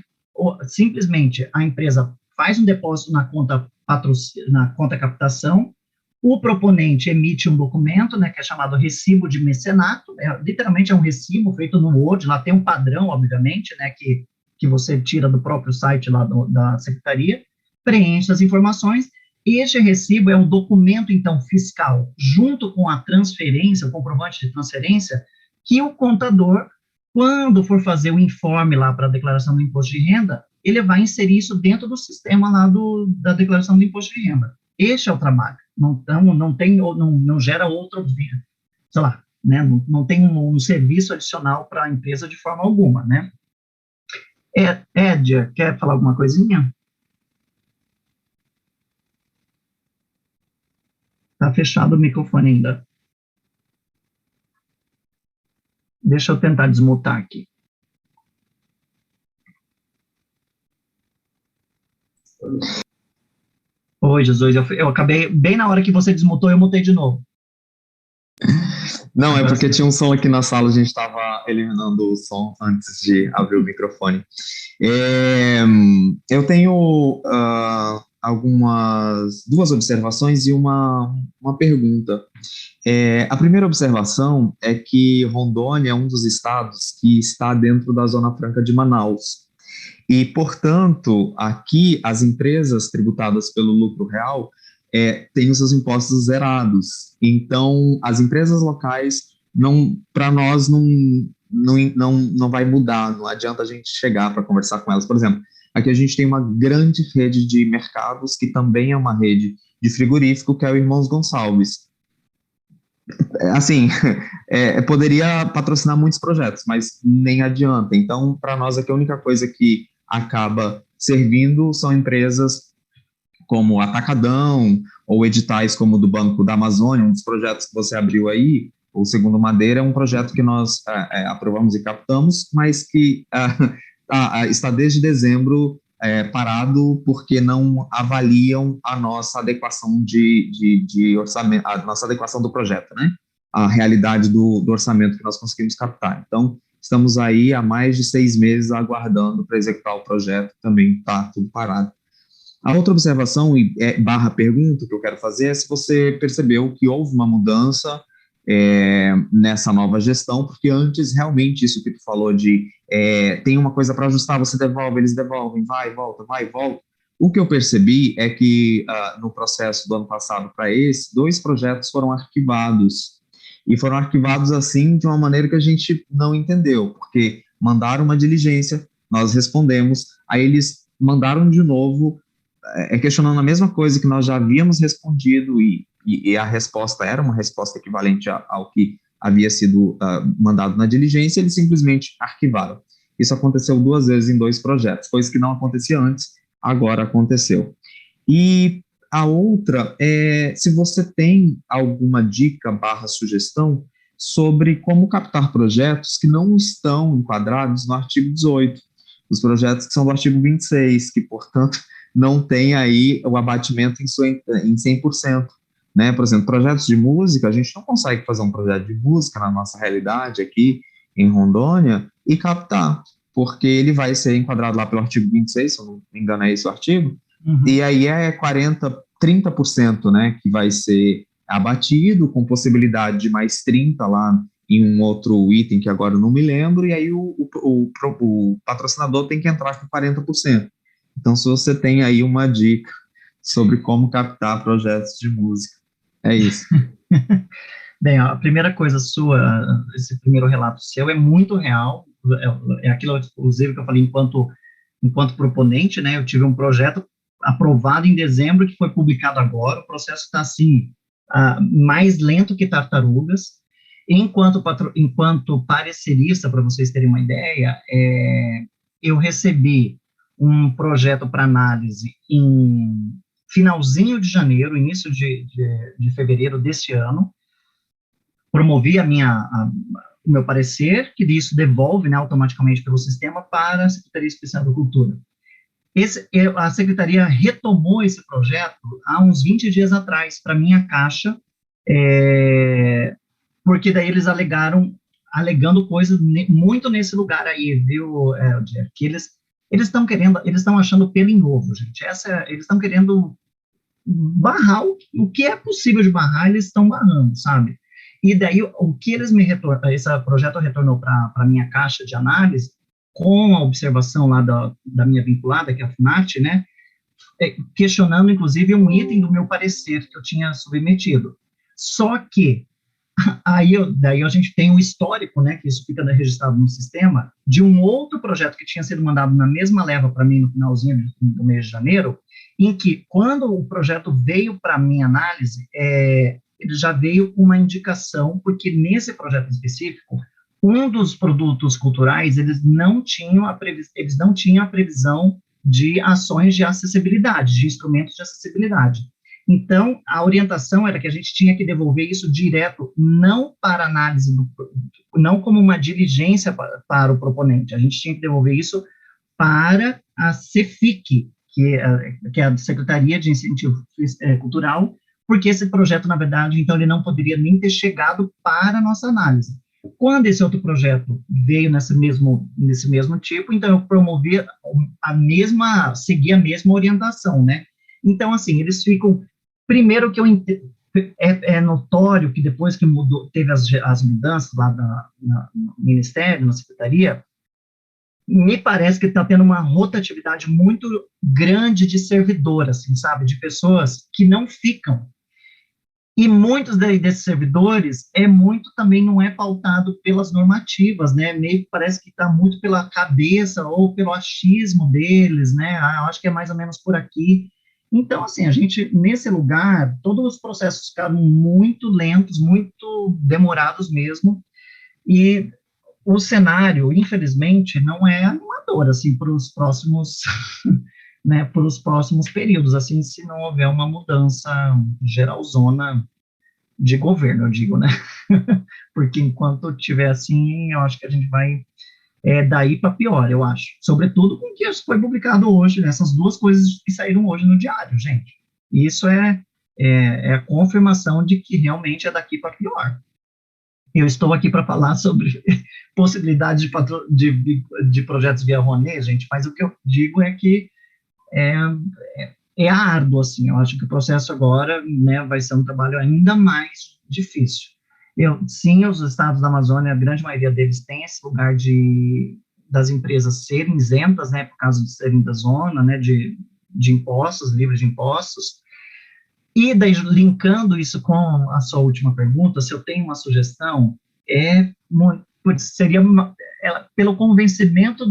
Simplesmente, a empresa faz um depósito na conta captação, o proponente emite um documento, né, que é chamado recibo de mecenato, literalmente é um recibo feito no Word, lá tem um padrão, obviamente, né, que você tira do próprio site lá da secretaria, preenche as informações. Este recibo é um documento, então, fiscal, junto com a transferência, o comprovante de transferência, que o contador, quando for fazer o informe lá para a declaração do imposto de renda, ele vai inserir isso dentro do sistema lá da declaração do imposto de renda. Este é o trabalho. Não gera outro, sei lá, né? Não tem um serviço adicional para a empresa de forma alguma, né? Ed, quer falar alguma coisinha? Tá fechado o microfone ainda. Deixa eu tentar desmutar aqui. Oi, Jesus, eu acabei, bem na hora que você desmutou, eu mutei de novo. Não, é porque tinha um som aqui na sala, a gente estava eliminando o som antes de abrir o microfone. Eu tenho duas observações e uma pergunta. A primeira observação é que Rondônia é um dos estados que está dentro da Zona Franca de Manaus. E, portanto, aqui as empresas tributadas pelo lucro real têm os seus impostos zerados. Então, as empresas locais, para nós, não vai mudar, não adianta a gente chegar para conversar com elas. Por exemplo, aqui a gente tem uma grande rede de mercados, que também é uma rede de frigorífico, que é o Irmãos Gonçalves. Assim, poderia patrocinar muitos projetos, mas nem adianta. Então, para nós, aqui a única coisa que acaba servindo são empresas como Atacadão, ou editais como o do Banco da Amazônia, um dos projetos que você abriu aí, o Segundo Madeira, é um projeto que nós aprovamos e captamos, mas que está desde dezembro parado porque não avaliam a nossa adequação de orçamento, a nossa adequação do projeto, né? A realidade do orçamento que nós conseguimos captar. Então, estamos aí há mais de 6 meses aguardando para executar o projeto, também está tudo parado. A outra observação e barra pergunta que eu quero fazer é se você percebeu que houve uma mudança nessa nova gestão, porque antes, realmente, isso que tu falou de tem uma coisa para ajustar, você devolve, eles devolvem, vai, volta, vai, volta. O que eu percebi é que no processo do ano passado para esse, 2 projetos foram arquivados, e foram arquivados assim de uma maneira que a gente não entendeu, porque mandaram uma diligência, nós respondemos, aí eles mandaram de novo, questionando a mesma coisa que nós já havíamos respondido, e a resposta era uma resposta equivalente ao que havia sido mandado na diligência, eles simplesmente arquivaram. Isso aconteceu 2 vezes em 2 projetos, coisa que não acontecia antes, agora aconteceu. E a outra é se você tem alguma dica barra sugestão sobre como captar projetos que não estão enquadrados no artigo 18, os projetos que são do artigo 26, que, portanto, não tem aí o abatimento em 100%. Né? Por exemplo, projetos de música, a gente não consegue fazer um projeto de música na nossa realidade aqui em Rondônia e captar, porque ele vai ser enquadrado lá pelo artigo 26, se eu não me engano é esse o artigo, e aí 30%, né, que vai ser abatido, com possibilidade de mais 30% lá em um outro item que agora eu não me lembro, e aí o patrocinador tem que entrar com 40%. Então, se você tem aí uma dica sobre como captar projetos de música, é isso. Bem, a primeira coisa sua, esse primeiro relato seu é muito real, é aquilo, inclusive, que eu falei enquanto proponente, né, eu tive um projeto aprovado em dezembro, que foi publicado agora, o processo está, assim, mais lento que tartarugas. Enquanto parecerista, para vocês terem uma ideia, eu recebi um projeto para análise em finalzinho de janeiro, início de fevereiro deste ano, promovi o meu parecer, que isso devolve, né, automaticamente pelo sistema para a Secretaria Especial da Cultura. A Secretaria retomou esse projeto há uns 20 dias atrás para minha caixa, porque daí eles alegando coisas muito nesse lugar aí, viu, Jeff, que eles estão achando pelo em ovo, gente. Eles estão querendo barrar o que é possível de barrar, eles estão barrando, sabe? E daí, o que eles esse projeto retornou para a minha caixa de análise, com a observação lá da minha vinculada, que é a FUNAT, né, questionando, inclusive, um item do meu parecer que eu tinha submetido. Só que, daí a gente tem um histórico, né, que isso fica registrado no sistema, de um outro projeto que tinha sido mandado na mesma leva para mim no finalzinho do mês de janeiro, em que, quando o projeto veio para minha análise, ele já veio com uma indicação, porque nesse projeto específico, um dos produtos culturais, eles não tinham a previsão de ações de acessibilidade, de instrumentos de acessibilidade. Então, a orientação era que a gente tinha que devolver isso direto, não para análise, não como uma diligência para o proponente, a gente tinha que devolver isso para a CEFIC, que é a Secretaria de Incentivo Cultural, porque esse projeto, na verdade, então, ele não poderia nem ter chegado para a nossa análise. Quando esse outro projeto veio nesse mesmo tipo, então eu promovi segui a mesma orientação, né? Então, assim, eles ficam, primeiro que é notório que depois que teve as mudanças lá no Ministério, na Secretaria, me parece que está tendo uma rotatividade muito grande de servidor, assim, sabe? De pessoas que não ficam. E muitos desses servidores também não é pautado pelas normativas, né? Meio que parece que está muito pela cabeça ou pelo achismo deles, né? Eu acho que é mais ou menos por aqui. Então, assim, a gente, nesse lugar, todos os processos ficaram muito lentos, muito demorados mesmo, e o cenário, infelizmente, não é animador, assim, para os próximos, né, para os próximos períodos, assim, se não houver uma mudança geralzona de governo, eu digo, né, porque enquanto tiver assim, eu acho que a gente vai daí para pior, eu acho, sobretudo com o que foi publicado hoje, né, essas duas coisas que saíram hoje no diário, gente, isso é a confirmação de que realmente é daqui para pior. Eu estou aqui para falar sobre possibilidades de projetos via Rouanet, gente, mas o que eu digo é que é árduo, assim, eu acho que o processo agora, né, vai ser um trabalho ainda mais difícil. Sim, os estados da Amazônia, a grande maioria deles tem esse lugar das empresas serem isentas, né, por causa de serem da zona, né, de impostos, livres de impostos, e daí, linkando isso com a sua última pergunta, se eu tenho uma sugestão, seria pelo convencimento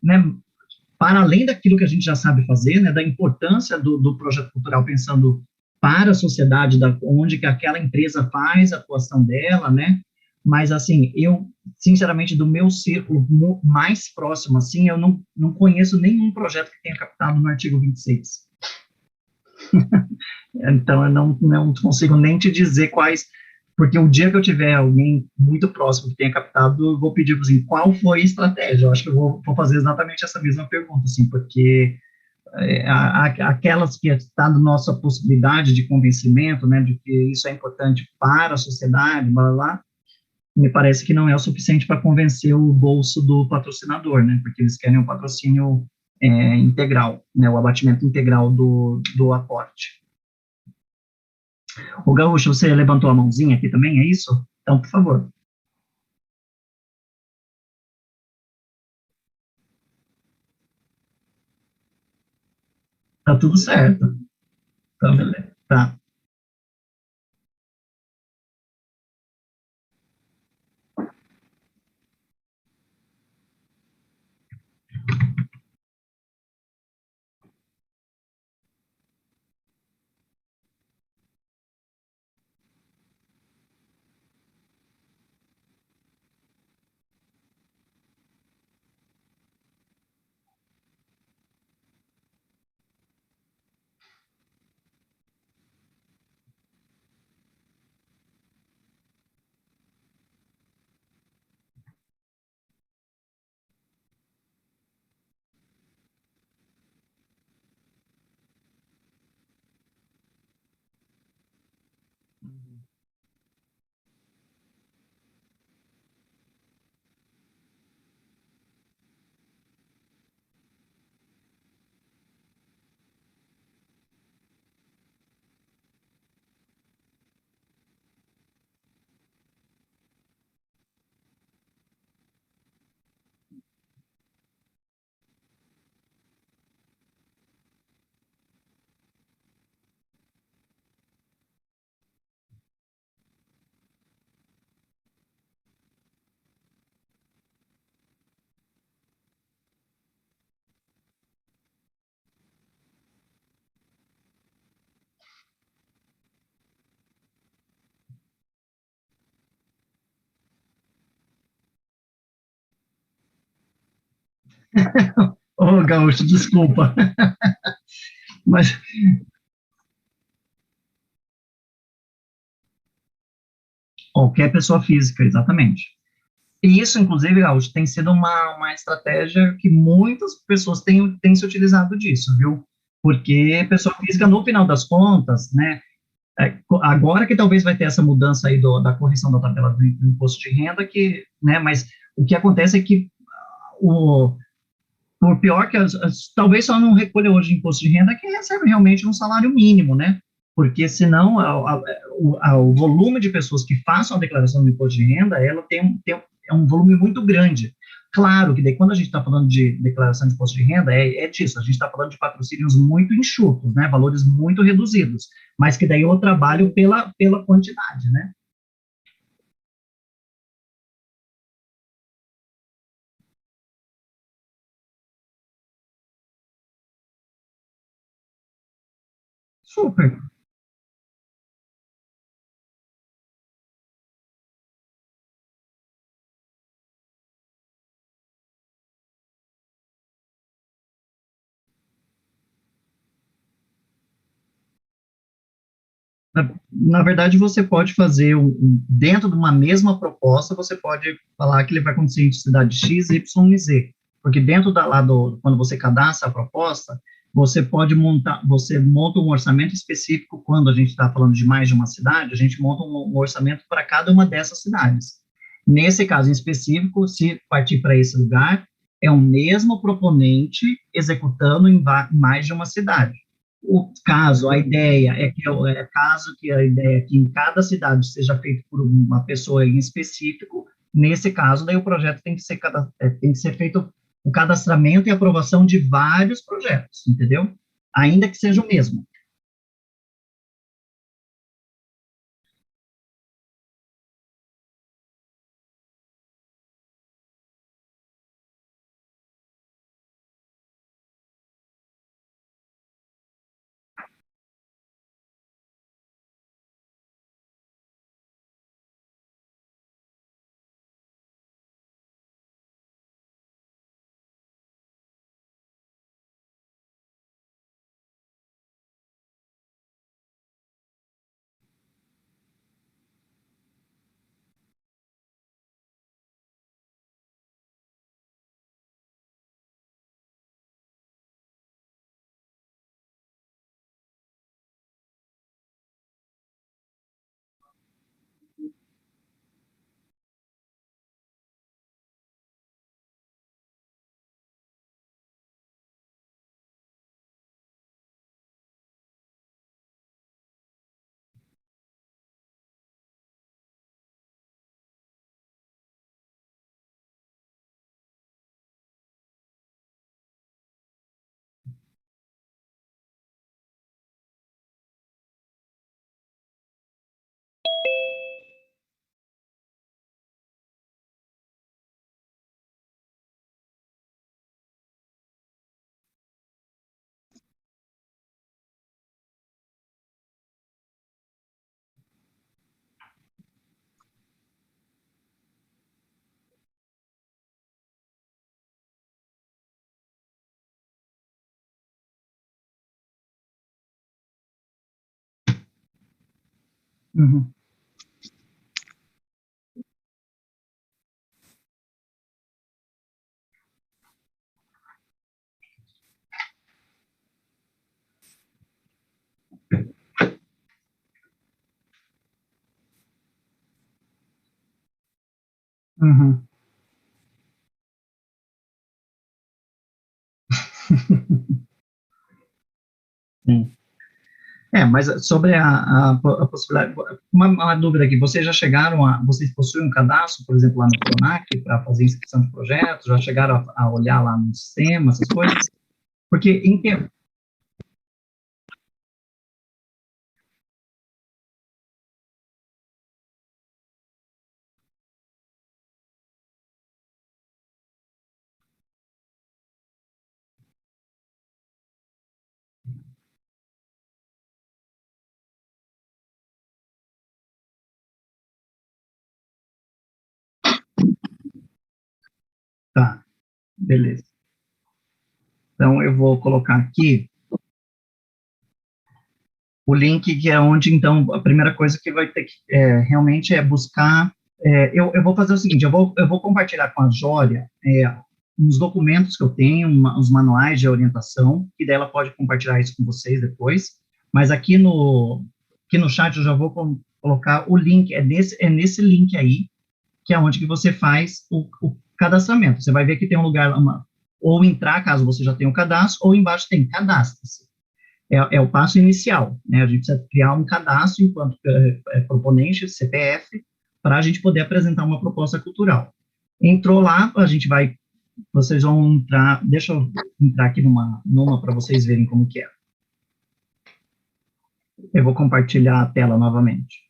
né, para além daquilo que a gente já sabe fazer, né, da importância do projeto cultural, pensando para a sociedade, onde que aquela empresa faz a atuação dela, né, mas, assim, eu, sinceramente, do meu círculo mais próximo, assim, eu não conheço nenhum projeto que tenha captado no artigo 26. Então, eu não consigo nem te dizer quais, porque o dia que eu tiver alguém muito próximo que tenha captado, eu vou pedir, assim, qual foi a estratégia? Eu acho que eu vou fazer exatamente essa mesma pergunta, assim, porque aquelas que está na nossa possibilidade de convencimento, né, de que isso é importante para a sociedade, blá, blá, blá, me parece que não é o suficiente para convencer o bolso do patrocinador, né, porque eles querem um patrocínio integral, né, o abatimento integral do aporte. O Gaúcho, você levantou a mãozinha aqui também, é isso? Então, por favor. Tá tudo certo. Tá, beleza. Tá. Ô, Gaúcho, desculpa. Mas Qualquer pessoa física, exatamente. E isso, inclusive, Gaúcho, tem sido uma estratégia que muitas pessoas têm se utilizado disso, viu? Porque pessoa física, no final das contas, né, agora que talvez vai ter essa mudança aí da correção da tabela do imposto de renda, que, né, mas o que acontece é que o, por pior que talvez só não recolha hoje imposto de renda quem recebe realmente um salário mínimo, né? Porque senão o volume de pessoas que façam a declaração do imposto de renda, ela é um volume muito grande. Claro que daí quando a gente está falando de declaração de imposto de renda, é disso, a gente está falando de patrocínios muito enxutos, né? Valores muito reduzidos, mas que daí eu trabalho pela quantidade, né? Super. Na verdade, você pode fazer, dentro de uma mesma proposta, você pode falar que ele vai acontecer em cidade X, Y e Z. Porque dentro quando você cadastra a proposta, você monta um orçamento específico, quando a gente está falando de mais de uma cidade, a gente monta um orçamento para cada uma dessas cidades. Nesse caso em específico, se partir para esse lugar, é o mesmo proponente executando em mais de uma cidade. O caso, a ideia a ideia é que em cada cidade seja feito por uma pessoa em específico. Nesse caso, daí o projeto tem que ser feito o cadastramento e aprovação de vários projetos, entendeu? Ainda que seja o mesmo. Uhum, uhum. Sim. Mas sobre a possibilidade, uma dúvida aqui, vocês possuem um cadastro, por exemplo, lá no Pronac, para fazer inscrição de projetos, já chegaram a olhar lá no sistema, essas coisas? Porque, tá, beleza. Então, eu vou colocar aqui, O link que é onde, então, a primeira coisa que vai ter que, realmente é buscar, eu vou fazer o seguinte, eu vou compartilhar com a Jória, uns documentos que eu tenho, os manuais de orientação, que daí ela pode compartilhar isso com vocês depois, mas aqui no chat eu já vou colocar o link, nesse link aí, que é onde que você faz o cadastramento. Você vai ver que tem um lugar, ou entrar, caso você já tenha o cadastro, ou embaixo tem cadastre-se. É o passo inicial, né? A gente precisa criar um cadastro enquanto proponente, CPF, para a gente poder apresentar uma proposta cultural. Entrou lá, vocês vão entrar, deixa eu entrar aqui numa para vocês verem como que é. Eu vou compartilhar a tela novamente.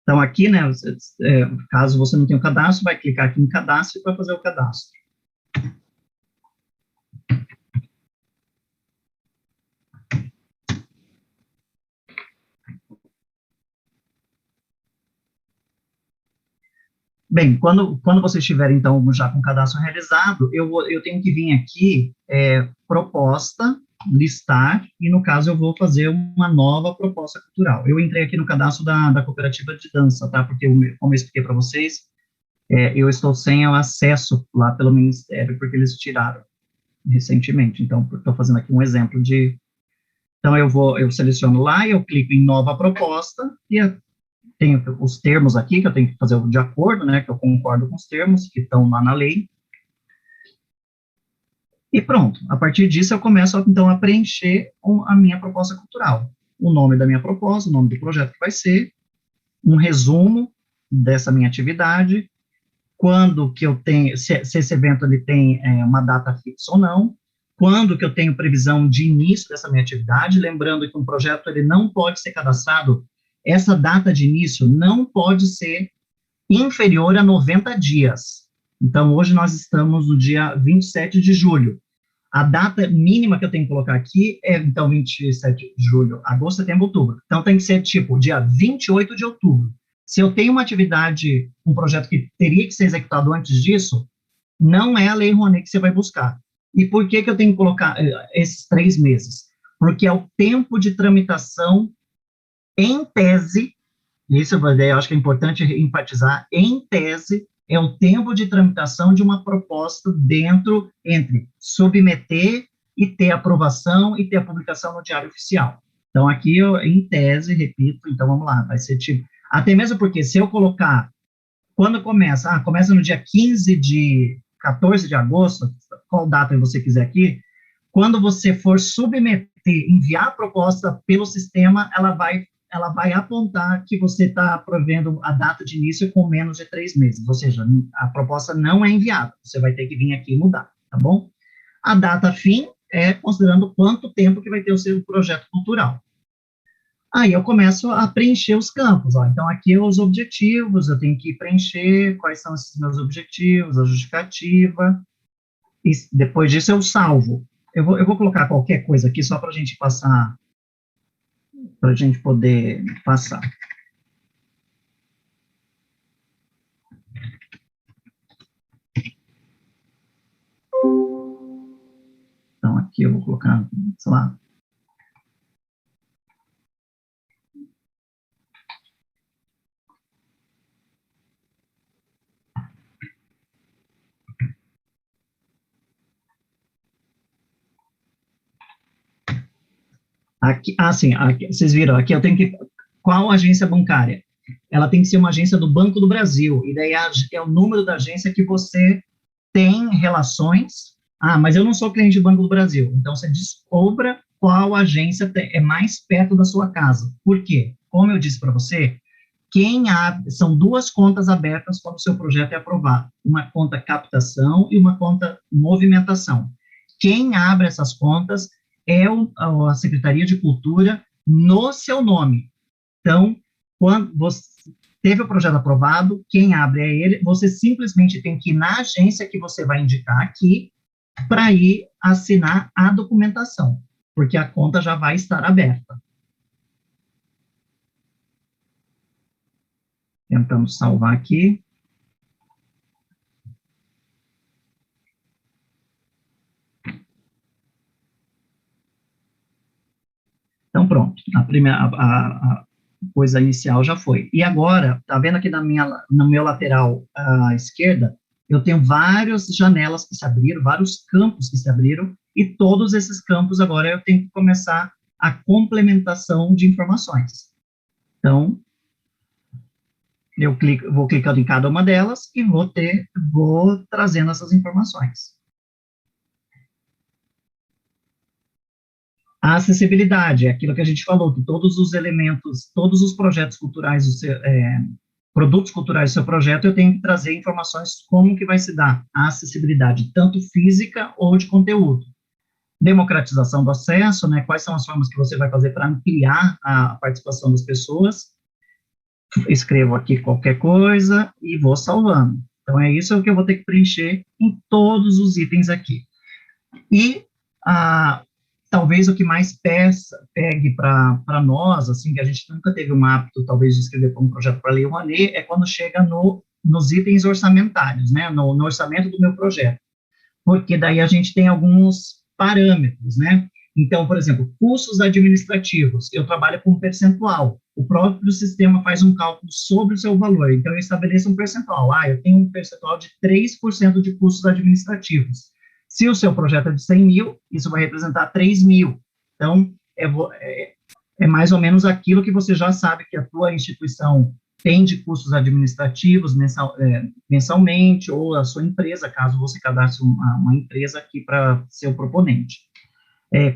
Então, aqui, né, caso você não tenha o cadastro, vai clicar aqui em cadastro para fazer o cadastro. Bem, quando vocês estiverem, então, já com o cadastro realizado, eu tenho que vir aqui, proposta, listar, e no caso eu vou fazer uma nova proposta cultural. Eu entrei aqui no cadastro da cooperativa de dança, tá? Porque, como eu expliquei para vocês, eu estou sem o acesso lá pelo Ministério, porque eles tiraram recentemente. Então, estou fazendo aqui um exemplo de... Então, eu seleciono lá, eu clico em nova proposta, e tenho os termos aqui, que eu tenho que fazer de acordo, né, que eu concordo com os termos que estão lá na lei. E pronto, a partir disso eu começo, então, a preencher a minha proposta cultural. O nome da minha proposta, o nome do projeto que vai ser, um resumo dessa minha atividade, quando que eu tenho, se esse evento ele tem uma data fixa ou não, quando que eu tenho previsão de início dessa minha atividade, lembrando que um projeto ele não pode ser cadastrado, essa data de início não pode ser inferior a 90 dias. Então, hoje nós estamos no dia 27 de julho. A data mínima que eu tenho que colocar aqui é, então, 27 de julho, agosto, setembro, outubro. Então, tem que ser, tipo, dia 28 de outubro. Se eu tenho uma atividade, um projeto que teria que ser executado antes disso, não é a Lei Rouanet que você vai buscar. E por que eu tenho que colocar esses 3 meses? Porque é o tempo de tramitação em tese, isso eu acho que é importante enfatizar, em tese, é o tempo de tramitação de uma proposta entre submeter e ter aprovação e ter a publicação no Diário Oficial. Então, aqui, em tese, repito, então vamos lá, vai ser tipo, até mesmo porque se eu colocar, quando começa no dia 14 de agosto, qual data você quiser aqui, quando você for submeter, enviar a proposta pelo sistema, ela vai apontar que você está provendo a data de início com menos de 3 meses, ou seja, a proposta não é enviada, você vai ter que vir aqui e mudar, tá bom? A data fim é considerando quanto tempo que vai ter o seu projeto cultural. Aí eu começo a preencher os campos, ó. Então aqui os objetivos, eu tenho que preencher quais são esses meus objetivos, a justificativa, e depois disso eu salvo. Eu vou colocar qualquer coisa aqui só para a gente passar, para a gente poder passar. Então, aqui eu vou colocar, sei lá. Aqui, sim, aqui, vocês viram, aqui eu tenho que... Qual agência bancária? Ela tem que ser uma agência do Banco do Brasil, e daí é o número da agência que você tem relações. Mas eu não sou cliente do Banco do Brasil, então você descubra qual agência é mais perto da sua casa. Por quê? Como eu disse para você, são 2 contas abertas quando o seu projeto é aprovado, uma conta captação e uma conta movimentação. Quem abre essas contas é a Secretaria de Cultura no seu nome. Então, quando você teve o projeto aprovado, quem abre é ele, você simplesmente tem que ir na agência que você vai indicar aqui para ir assinar a documentação. porque a conta já vai estar aberta. Tentamos salvar aqui. Então, pronto, a coisa inicial já foi. E agora, tá vendo aqui no meu lateral à esquerda, eu tenho várias janelas que se abriram, vários campos que se abriram, e todos esses campos agora eu tenho que começar a complementação de informações. Então, vou clicando em cada uma delas e vou trazendo essas informações. A acessibilidade, é aquilo que a gente falou, que todos os elementos, todos os projetos culturais, produtos culturais do seu projeto, eu tenho que trazer informações como que vai se dar a acessibilidade, tanto física ou de conteúdo. Democratização do acesso, né, quais são as formas que você vai fazer para ampliar a participação das pessoas. Escrevo aqui qualquer coisa e vou salvando. Então, é isso que eu vou ter que preencher em todos os itens aqui. E talvez o que mais pegue para nós, assim, que a gente nunca teve um hábito, talvez, de escrever como projeto para Lei Rouanet, é quando chega nos itens orçamentários, né, no orçamento do meu projeto, porque daí a gente tem alguns parâmetros, né, então, por exemplo, custos administrativos, eu trabalho com um percentual, o próprio sistema faz um cálculo sobre o seu valor, então eu estabeleço um percentual, eu tenho um percentual de 3% de custos administrativos. Se o seu projeto é de 100 mil, isso vai representar 3 mil. Então, é mais ou menos aquilo que você já sabe que a tua instituição tem de custos administrativos mensalmente, ou a sua empresa, caso você cadastre uma empresa aqui para ser o proponente.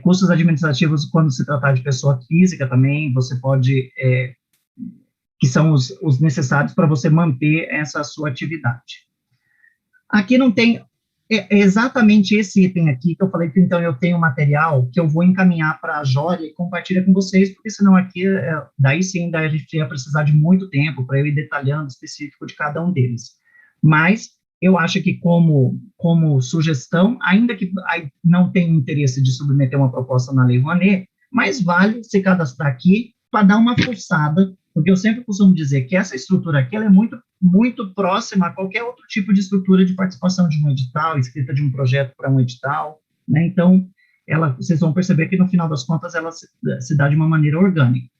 Custos administrativos, quando se tratar de pessoa física também, você pode, que são os necessários para você manter essa sua atividade. Aqui não tem... É exatamente esse item aqui que eu falei que, então, eu tenho material que eu vou encaminhar para a Jória e compartilhar com vocês, porque senão aqui, daí sim, daí a gente ia precisar de muito tempo para eu ir detalhando específico de cada um deles. Mas eu acho que como sugestão, ainda que não tenha interesse de submeter uma proposta na Lei Rouanet, mas vale se cadastrar aqui para dar uma forçada, porque eu sempre costumo dizer que essa estrutura aqui, ela é muito, muito próxima a qualquer outro tipo de estrutura de participação de um edital, escrita de um projeto para um edital, né? Então, vocês vão perceber que, no final das contas, ela se dá de uma maneira orgânica.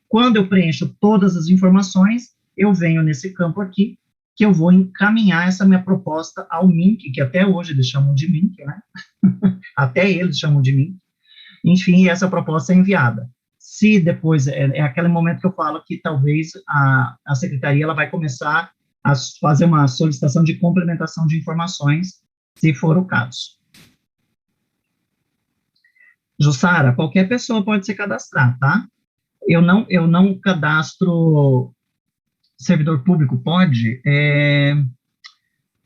Quando eu preencho todas as informações, eu venho nesse campo aqui, que eu vou encaminhar essa minha proposta ao MINC, que até hoje eles chamam de MINC, né? Até eles chamam de MINC. Enfim, essa proposta é enviada. Se depois, é aquele momento que eu falo que talvez a secretaria ela vai começar a fazer uma solicitação de complementação de informações, se for o caso. Jussara, qualquer pessoa pode se cadastrar, tá? Eu não cadastro servidor público, pode?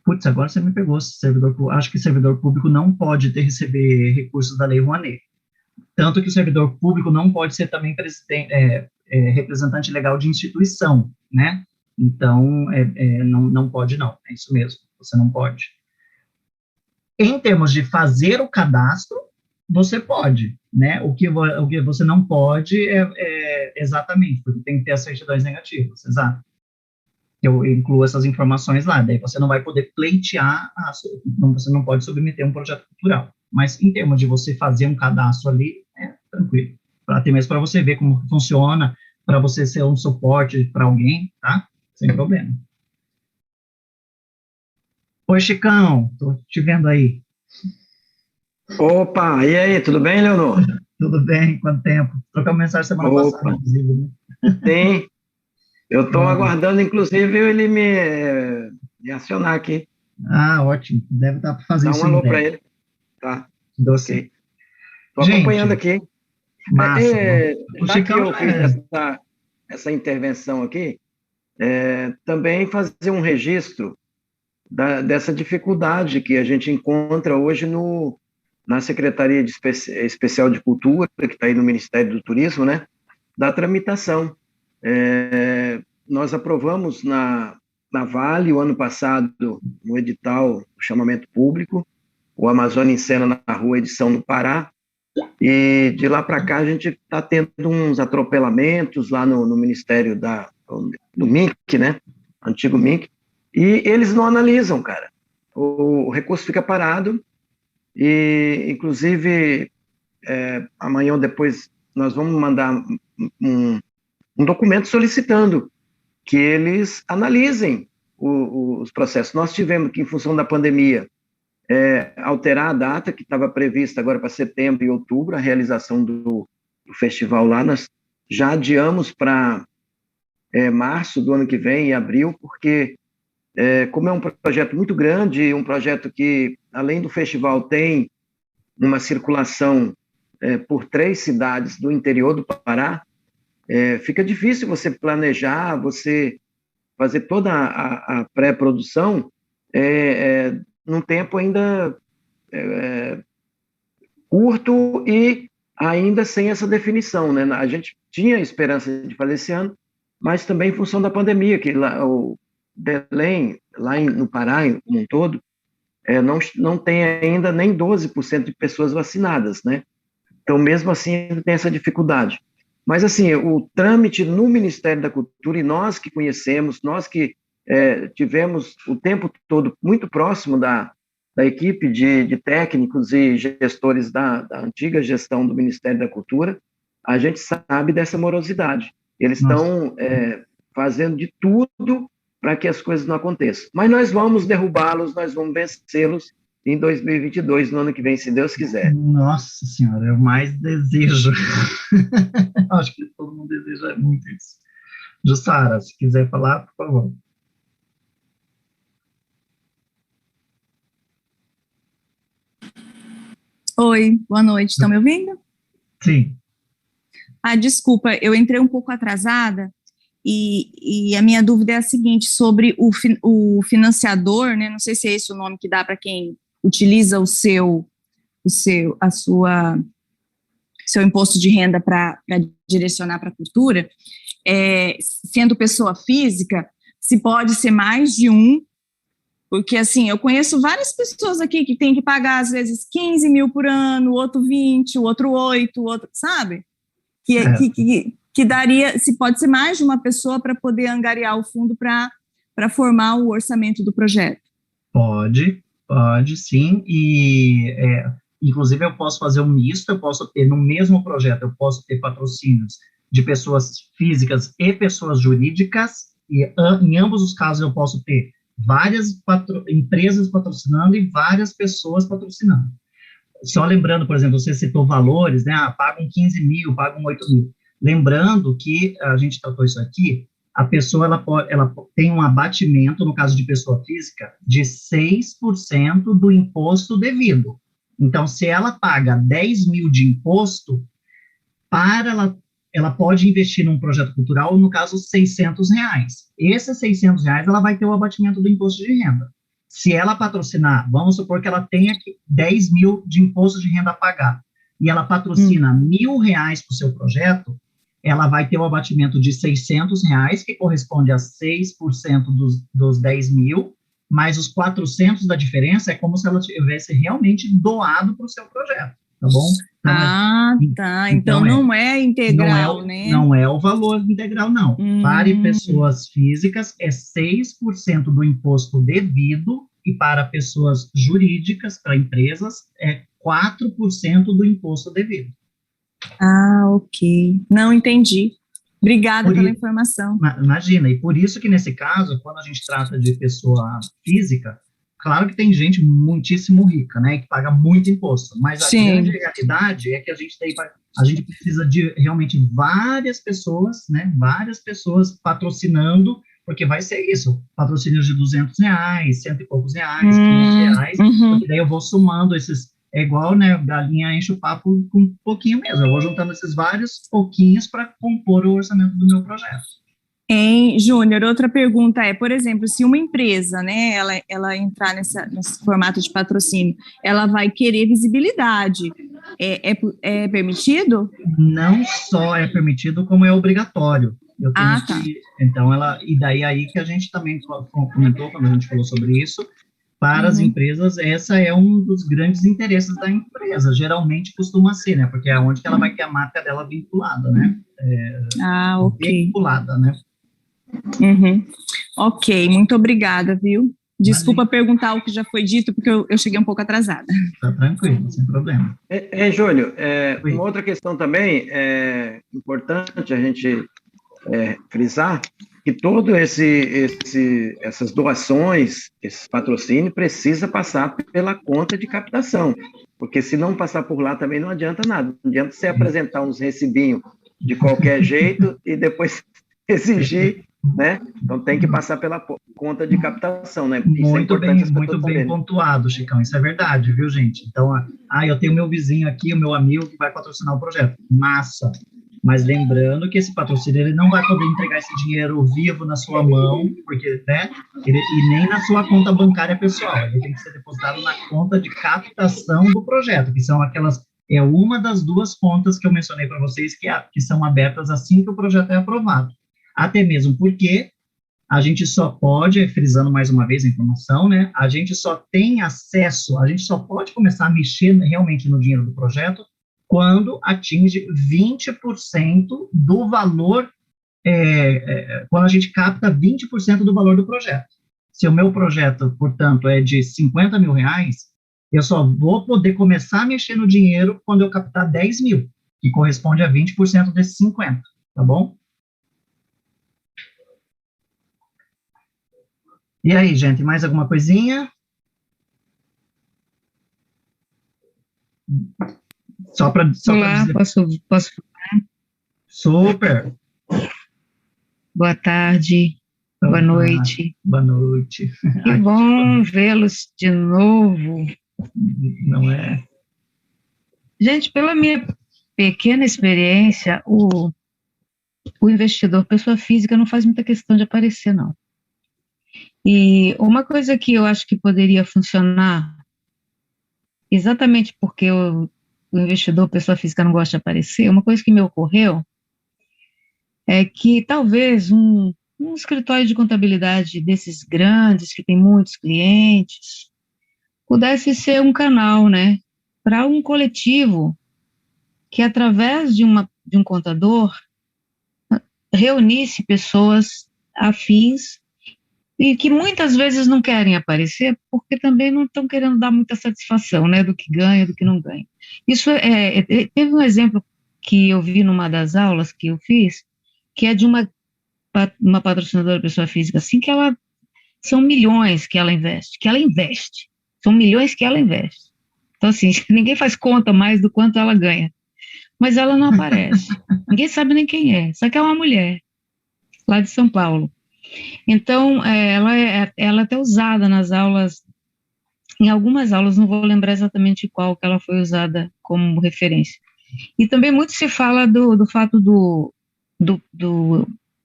Putz, agora você me pegou, acho que servidor público não pode receber recursos da Lei Rouanet. Tanto que o servidor público não pode ser também representante legal de instituição, né? Então, não pode não, é isso mesmo, você não pode. Em termos de fazer o cadastro, você pode, né? O que você não pode exatamente, porque tem que ter as certidões negativas, exato. Eu incluo essas informações lá, daí você não vai poder pleitear, você não pode submeter um projeto cultural. Mas, em termos de você fazer um cadastro ali, tranquilo. Até mesmo para você ver como funciona, para você ser um suporte para alguém, tá? Sem problema. Oi, Chicão, tô te vendo aí. Opa, e aí, tudo bem, Leonor? Tudo bem, quanto tempo? Trocamos mensagem semana passada, inclusive, né? Sim, eu estou aguardando, inclusive, ele me acionar aqui. Ótimo, deve estar para fazer isso. Dá um alô para ele. Tá. Ok. Estou acompanhando aqui. Massa. Já que eu fiz essa intervenção aqui, também fazer um registro dessa dificuldade que a gente encontra hoje na Secretaria Especial de Cultura, que está aí no Ministério do Turismo, né, da tramitação. Nós aprovamos na Vale, o ano passado, no edital, o chamamento público, o Amazônia em Cena na Rua, edição no Pará, E de lá para cá a gente está tendo uns atropelamentos lá no Ministério do MINC, né? Antigo MINC, e eles não analisam, cara. O recurso fica parado e, inclusive, amanhã ou depois nós vamos mandar um documento solicitando que eles analisem os processos. Nós tivemos que, em função da pandemia, alterar a data que estava prevista agora para setembro e outubro, a realização do festival lá. Nós já adiamos para março do ano que vem, em abril, porque como é um projeto muito grande, um projeto que, além do festival, tem uma circulação por 3 cidades do interior do Pará, fica difícil você planejar, você fazer toda a pré-produção num tempo ainda curto e ainda sem essa definição, né? A gente tinha esperança de fazer esse ano, mas também em função da pandemia, que lá, o Belém, lá no Pará, como um todo, não tem ainda nem 12% de pessoas vacinadas, né? Então, mesmo assim, ainda tem essa dificuldade. Mas, assim, o trâmite no Ministério da Cultura, e nós que conhecemos, nós que tivemos o tempo todo muito próximo da equipe de técnicos e gestores da antiga gestão do Ministério da Cultura, a gente sabe dessa morosidade. Eles estão fazendo de tudo para que as coisas não aconteçam. Mas nós vamos derrubá-los, nós vamos vencê-los em 2022, no ano que vem, se Deus quiser. Nossa Senhora, eu mais desejo. Acho que todo mundo deseja muito isso. Jussara, se quiser falar, por favor. Oi, boa noite, estão me ouvindo? Sim. Desculpa, eu entrei um pouco atrasada e a minha dúvida é a seguinte, sobre o financiador, né, não sei se é esse o nome que dá para quem utiliza seu imposto de renda para direcionar para a cultura, sendo pessoa física, se pode ser mais de um, porque, assim, eu conheço várias pessoas aqui que têm que pagar, às vezes, 15 mil por ano, o outro 20, o outro 8, o outro, sabe? Que daria, se pode ser mais de uma pessoa para poder angariar o fundo para formar o orçamento do projeto. Pode sim, e inclusive eu posso fazer um misto, eu posso ter no mesmo projeto, eu posso ter patrocínios de pessoas físicas e pessoas jurídicas, e em ambos os casos eu posso ter várias empresas patrocinando e várias pessoas patrocinando. Só lembrando, por exemplo, você citou valores, né, pagam 15 mil, pagam 8 mil. Lembrando que a gente tratou isso aqui, a pessoa ela tem um abatimento, no caso de pessoa física, de 6% do imposto devido. Então, se ela paga 10 mil de imposto, ela pode investir num projeto cultural, no caso, R$600. Esses R$600, ela vai ter o abatimento do imposto de renda. Se ela patrocinar, vamos supor que ela tenha 10 mil de imposto de renda a pagar, e ela patrocina R$1.000 para o seu projeto, ela vai ter o abatimento de R$600, que corresponde a 6% dos 10 mil, mais os 400 da diferença é como se ela tivesse realmente doado para o seu projeto, tá bom? Então, então não é integral, né? Não é o valor integral, não. Para pessoas físicas, é 6% do imposto devido, e para pessoas jurídicas, para empresas, é 4% do imposto devido. Ok. Não entendi. Obrigada pela informação. Imagina, e por isso que nesse caso, quando a gente trata de pessoa física, claro que tem gente muitíssimo rica, né, que paga muito imposto, mas a grande realidade é que a gente precisa de realmente várias pessoas, né, patrocinando, porque vai ser isso, patrocínios de R$200, cento e poucos reais, R$500, porque daí eu vou somando esses, é igual, né, galinha enche o papo com um pouquinho mesmo, eu vou juntando esses vários pouquinhos para compor o orçamento do meu projeto. Júnior, outra pergunta por exemplo, se uma empresa, né, ela entrar nesse formato de patrocínio, ela vai querer visibilidade, é permitido? Não só é permitido, como é obrigatório. Então, e daí aí que a gente também comentou, quando a gente falou sobre isso, para as empresas, essa é um dos grandes interesses da empresa, geralmente costuma ser, né, porque é onde que ela vai ter a marca dela vinculada, né, Ok. vinculada, né. Uhum. Ok, muito obrigada, viu? Desculpa perguntar o que já foi dito, porque eu cheguei um pouco atrasada. Tá tranquilo, sem problema. Júlio, Oi. uma outra questão também é importante a gente frisar que todo essas doações, esse patrocínio precisa passar pela conta de captação, porque se não passar por lá também não adianta nada. Não adianta você apresentar uns recibinhos de qualquer jeito e depois exigir, né? Então tem que passar pela conta de captação, né? Isso é importante as pessoas Muito bem saberem. pontuado, Chicão, isso é verdade, viu, gente? Então, eu tenho meu vizinho aqui, o meu amigo que vai patrocinar o projeto, massa, mas lembrando que esse patrocínio, ele não vai poder entregar esse dinheiro vivo na sua mão, porque, né, e nem na sua conta bancária pessoal, ele tem que ser depositado na conta de captação do projeto, que são aquelas, uma das duas contas que eu mencionei para vocês, que são abertas assim que o projeto é aprovado, até mesmo porque a gente só pode, frisando mais uma vez a informação, né, a gente só tem acesso, a gente só pode começar a mexer realmente no dinheiro do projeto quando atinge 20% do valor, quando a gente capta 20% do valor do projeto. Se o meu projeto, portanto, é de 50 mil reais, eu só vou poder começar a mexer no dinheiro quando eu captar 10 mil, que corresponde a 20% desses 50, tá bom? E aí, gente, mais alguma coisinha? Só para Olá, dizer... posso? Super. Boa tarde, boa noite. Boa noite. Que bom vê-los de novo. Não é? Gente, pela minha pequena experiência, o investidor, pessoa física, não faz muita questão de aparecer, não. E uma coisa que eu acho que poderia funcionar, exatamente porque o investidor, pessoa física, não gosta de aparecer, uma coisa que me ocorreu é que talvez um escritório de contabilidade desses grandes, que tem muitos clientes, pudesse ser um canal, né, para um coletivo que, através de um contador, reunisse pessoas afins e que muitas vezes não querem aparecer porque também não estão querendo dar muita satisfação, né, do que ganha, do que não ganha. Isso teve um exemplo que eu vi numa das aulas que eu fiz, que é de uma patrocinadora pessoa física, assim, que são milhões que ela investe, são milhões que ela investe. Então, assim, ninguém faz conta mais do quanto ela ganha, mas ela não aparece, ninguém sabe nem quem é, só que é uma mulher, lá de São Paulo. Então, ela é até usada nas aulas, em algumas aulas, não vou lembrar exatamente qual que ela foi usada como referência. E também muito se fala do fato do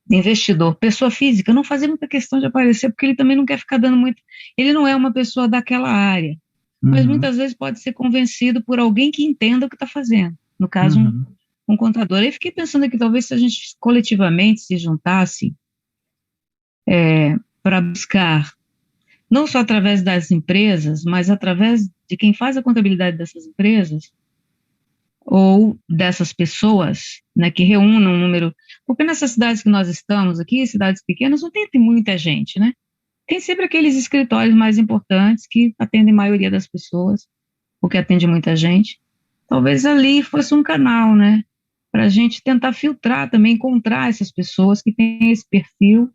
investidor, pessoa física, não fazer muita questão de aparecer, porque ele também não quer ficar dando muito, ele não é uma pessoa daquela área, mas muitas vezes pode ser convencido por alguém que entenda o que está fazendo, no caso, um contador. Aí fiquei pensando que talvez se a gente coletivamente se juntasse para buscar, não só através das empresas, mas através de quem faz a contabilidade dessas empresas, ou dessas pessoas, né, que reúnam um número, porque nessas cidades que nós estamos aqui, cidades pequenas, não tem muita gente, né? Tem sempre aqueles escritórios mais importantes que atendem a maioria das pessoas, porque atende muita gente. Talvez ali fosse um canal, né, para a gente tentar filtrar também, encontrar essas pessoas que têm esse perfil,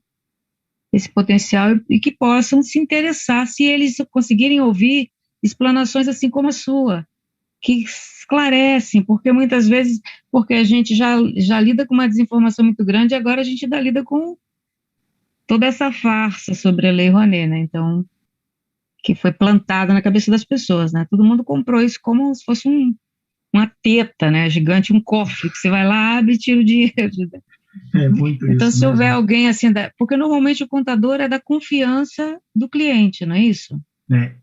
esse potencial e que possam se interessar, se eles conseguirem ouvir explanações assim como a sua, que esclarecem, porque muitas vezes, porque a gente já lida com uma desinformação muito grande, e agora a gente ainda lida com toda essa farsa sobre a Lei Rouanet, né, então, que foi plantada na cabeça das pessoas, né, todo mundo comprou isso como se fosse uma teta, né, gigante, um cofre, que você vai lá, abre e tira o dinheiro. É muito isso. Então, se houver alguém assim, porque normalmente o contador é da confiança do cliente, não é isso?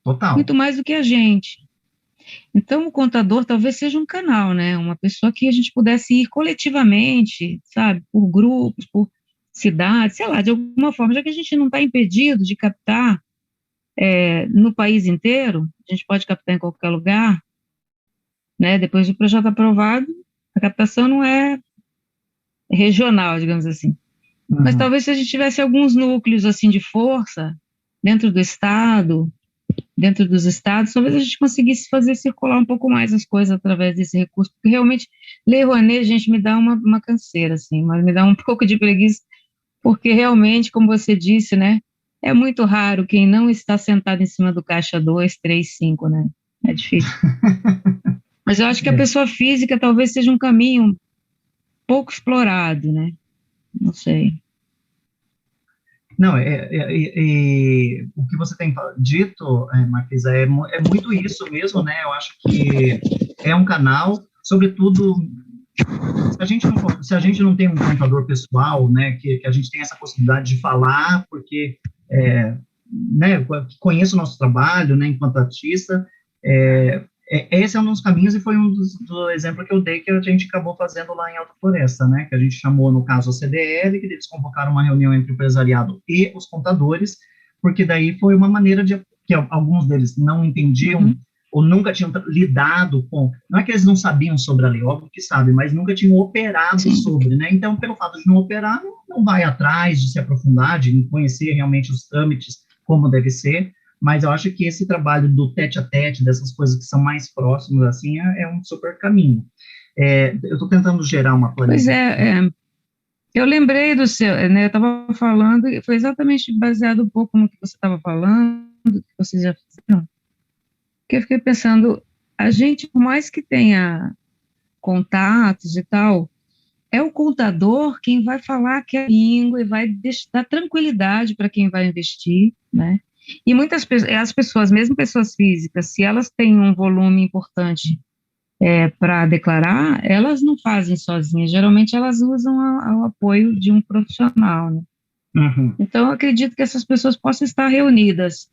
Total. Muito mais do que a gente. Então, o contador talvez seja um canal, né? Uma pessoa que a gente pudesse ir coletivamente, sabe? Por grupos, por cidades, sei lá, de alguma forma, já que a gente não está impedido de captar no país inteiro, a gente pode captar em qualquer lugar, né? Depois do projeto aprovado, a captação não é regional, digamos assim. Mas talvez se a gente tivesse alguns núcleos assim de força dentro do estado, dentro dos estados, talvez a gente conseguisse fazer circular um pouco mais as coisas através desse recurso, porque realmente Lei Rouanet, gente, me dá uma canseira, assim, mas me dá um pouco de preguiça, porque realmente, como você disse, né, é muito raro quem não está sentado em cima do caixa 2, 3, 5, né, é difícil. Mas eu acho que a pessoa física talvez seja um caminho pouco explorado, né, não sei. Não, o que você tem dito, Marquisa, é muito isso mesmo, né? Eu acho que é um canal, sobretudo, se a gente não tem um contador pessoal, né, que a gente tem essa possibilidade de falar, porque, né, conheço o nosso trabalho, né, enquanto artista, esse é um dos caminhos e foi do exemplo que eu dei que a gente acabou fazendo lá em Alta Floresta, né, que a gente chamou, no caso, a CDL, que eles convocaram uma reunião entre o empresariado e os contadores, porque daí foi uma maneira de que alguns deles não entendiam ou nunca tinham lidado com, não é que eles não sabiam sobre a lei, óbvio que sabem, mas nunca tinham operado sobre, né, então pelo fato de não operar, não vai atrás de se aprofundar, de conhecer realmente os trâmites como deve ser. Mas eu acho que esse trabalho do tete-a-tete, dessas coisas que são mais próximas, assim, é um super caminho. Eu estou tentando gerar uma planilha. Pois eu lembrei do seu, né, eu estava falando, foi exatamente baseado um pouco no que você estava falando, que vocês já fizeram, que eu fiquei pensando, a gente, por mais que tenha contatos e tal, é o contador quem vai falar que é língua e vai dar tranquilidade para quem vai investir, né? E muitas as pessoas, mesmo pessoas físicas, se elas têm um volume importante para declarar, elas não fazem sozinhas, geralmente elas usam o apoio de um profissional, né? Então, eu acredito que essas pessoas possam estar reunidas,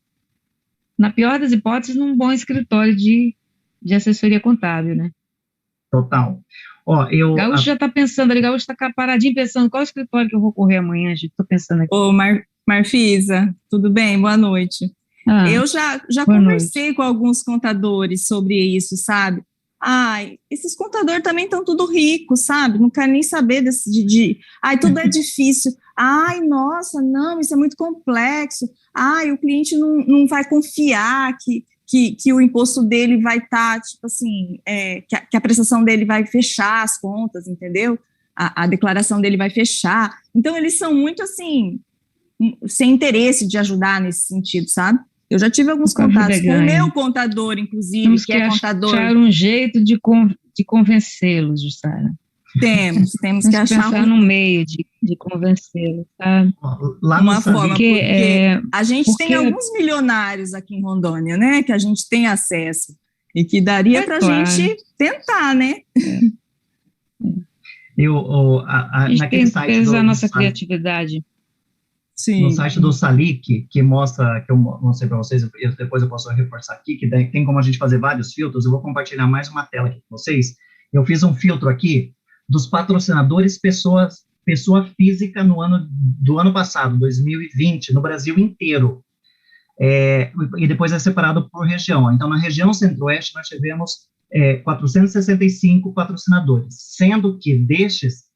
na pior das hipóteses, num bom escritório de assessoria contábil, né? Total. Gaúcho já está pensando ali, Gaúcho está paradinho pensando qual escritório que eu vou correr amanhã, gente, estou pensando aqui. Ô, Marfisa, tudo bem? Boa noite. Eu já conversei com alguns contadores sobre isso, sabe? Ai, esses contadores também estão tudo ricos, sabe? Não quero nem saber ai, tudo é difícil. Ai, nossa, não, isso é muito complexo. Ai, o cliente não vai confiar que o imposto dele vai estar, tipo assim, que a prestação dele vai fechar as contas, entendeu? A declaração dele vai fechar. Então, eles são muito, assim, sem interesse de ajudar nesse sentido, sabe? Eu já tive alguns contatos com o meu contador, inclusive, Temos que é contador. Achar um jeito de convencê-los, Jussara. Temos que achar pensar no meio de convencê-los, sabe? Uma forma, porque a gente tem alguns milionários aqui em Rondônia, né, que a gente tem acesso, e que daria para a gente tentar, né? Naquele site da nossa criatividade. Sim. No site do Salic, que mostra, que eu mostrei para vocês, depois eu posso reforçar aqui, que tem como a gente fazer vários filtros. Eu vou compartilhar mais uma tela aqui com vocês. Eu fiz um filtro aqui dos patrocinadores pessoa física do ano passado, 2020, no Brasil inteiro. E depois é separado por região. Então, na região centro-oeste, nós tivemos 465 patrocinadores, sendo que destes,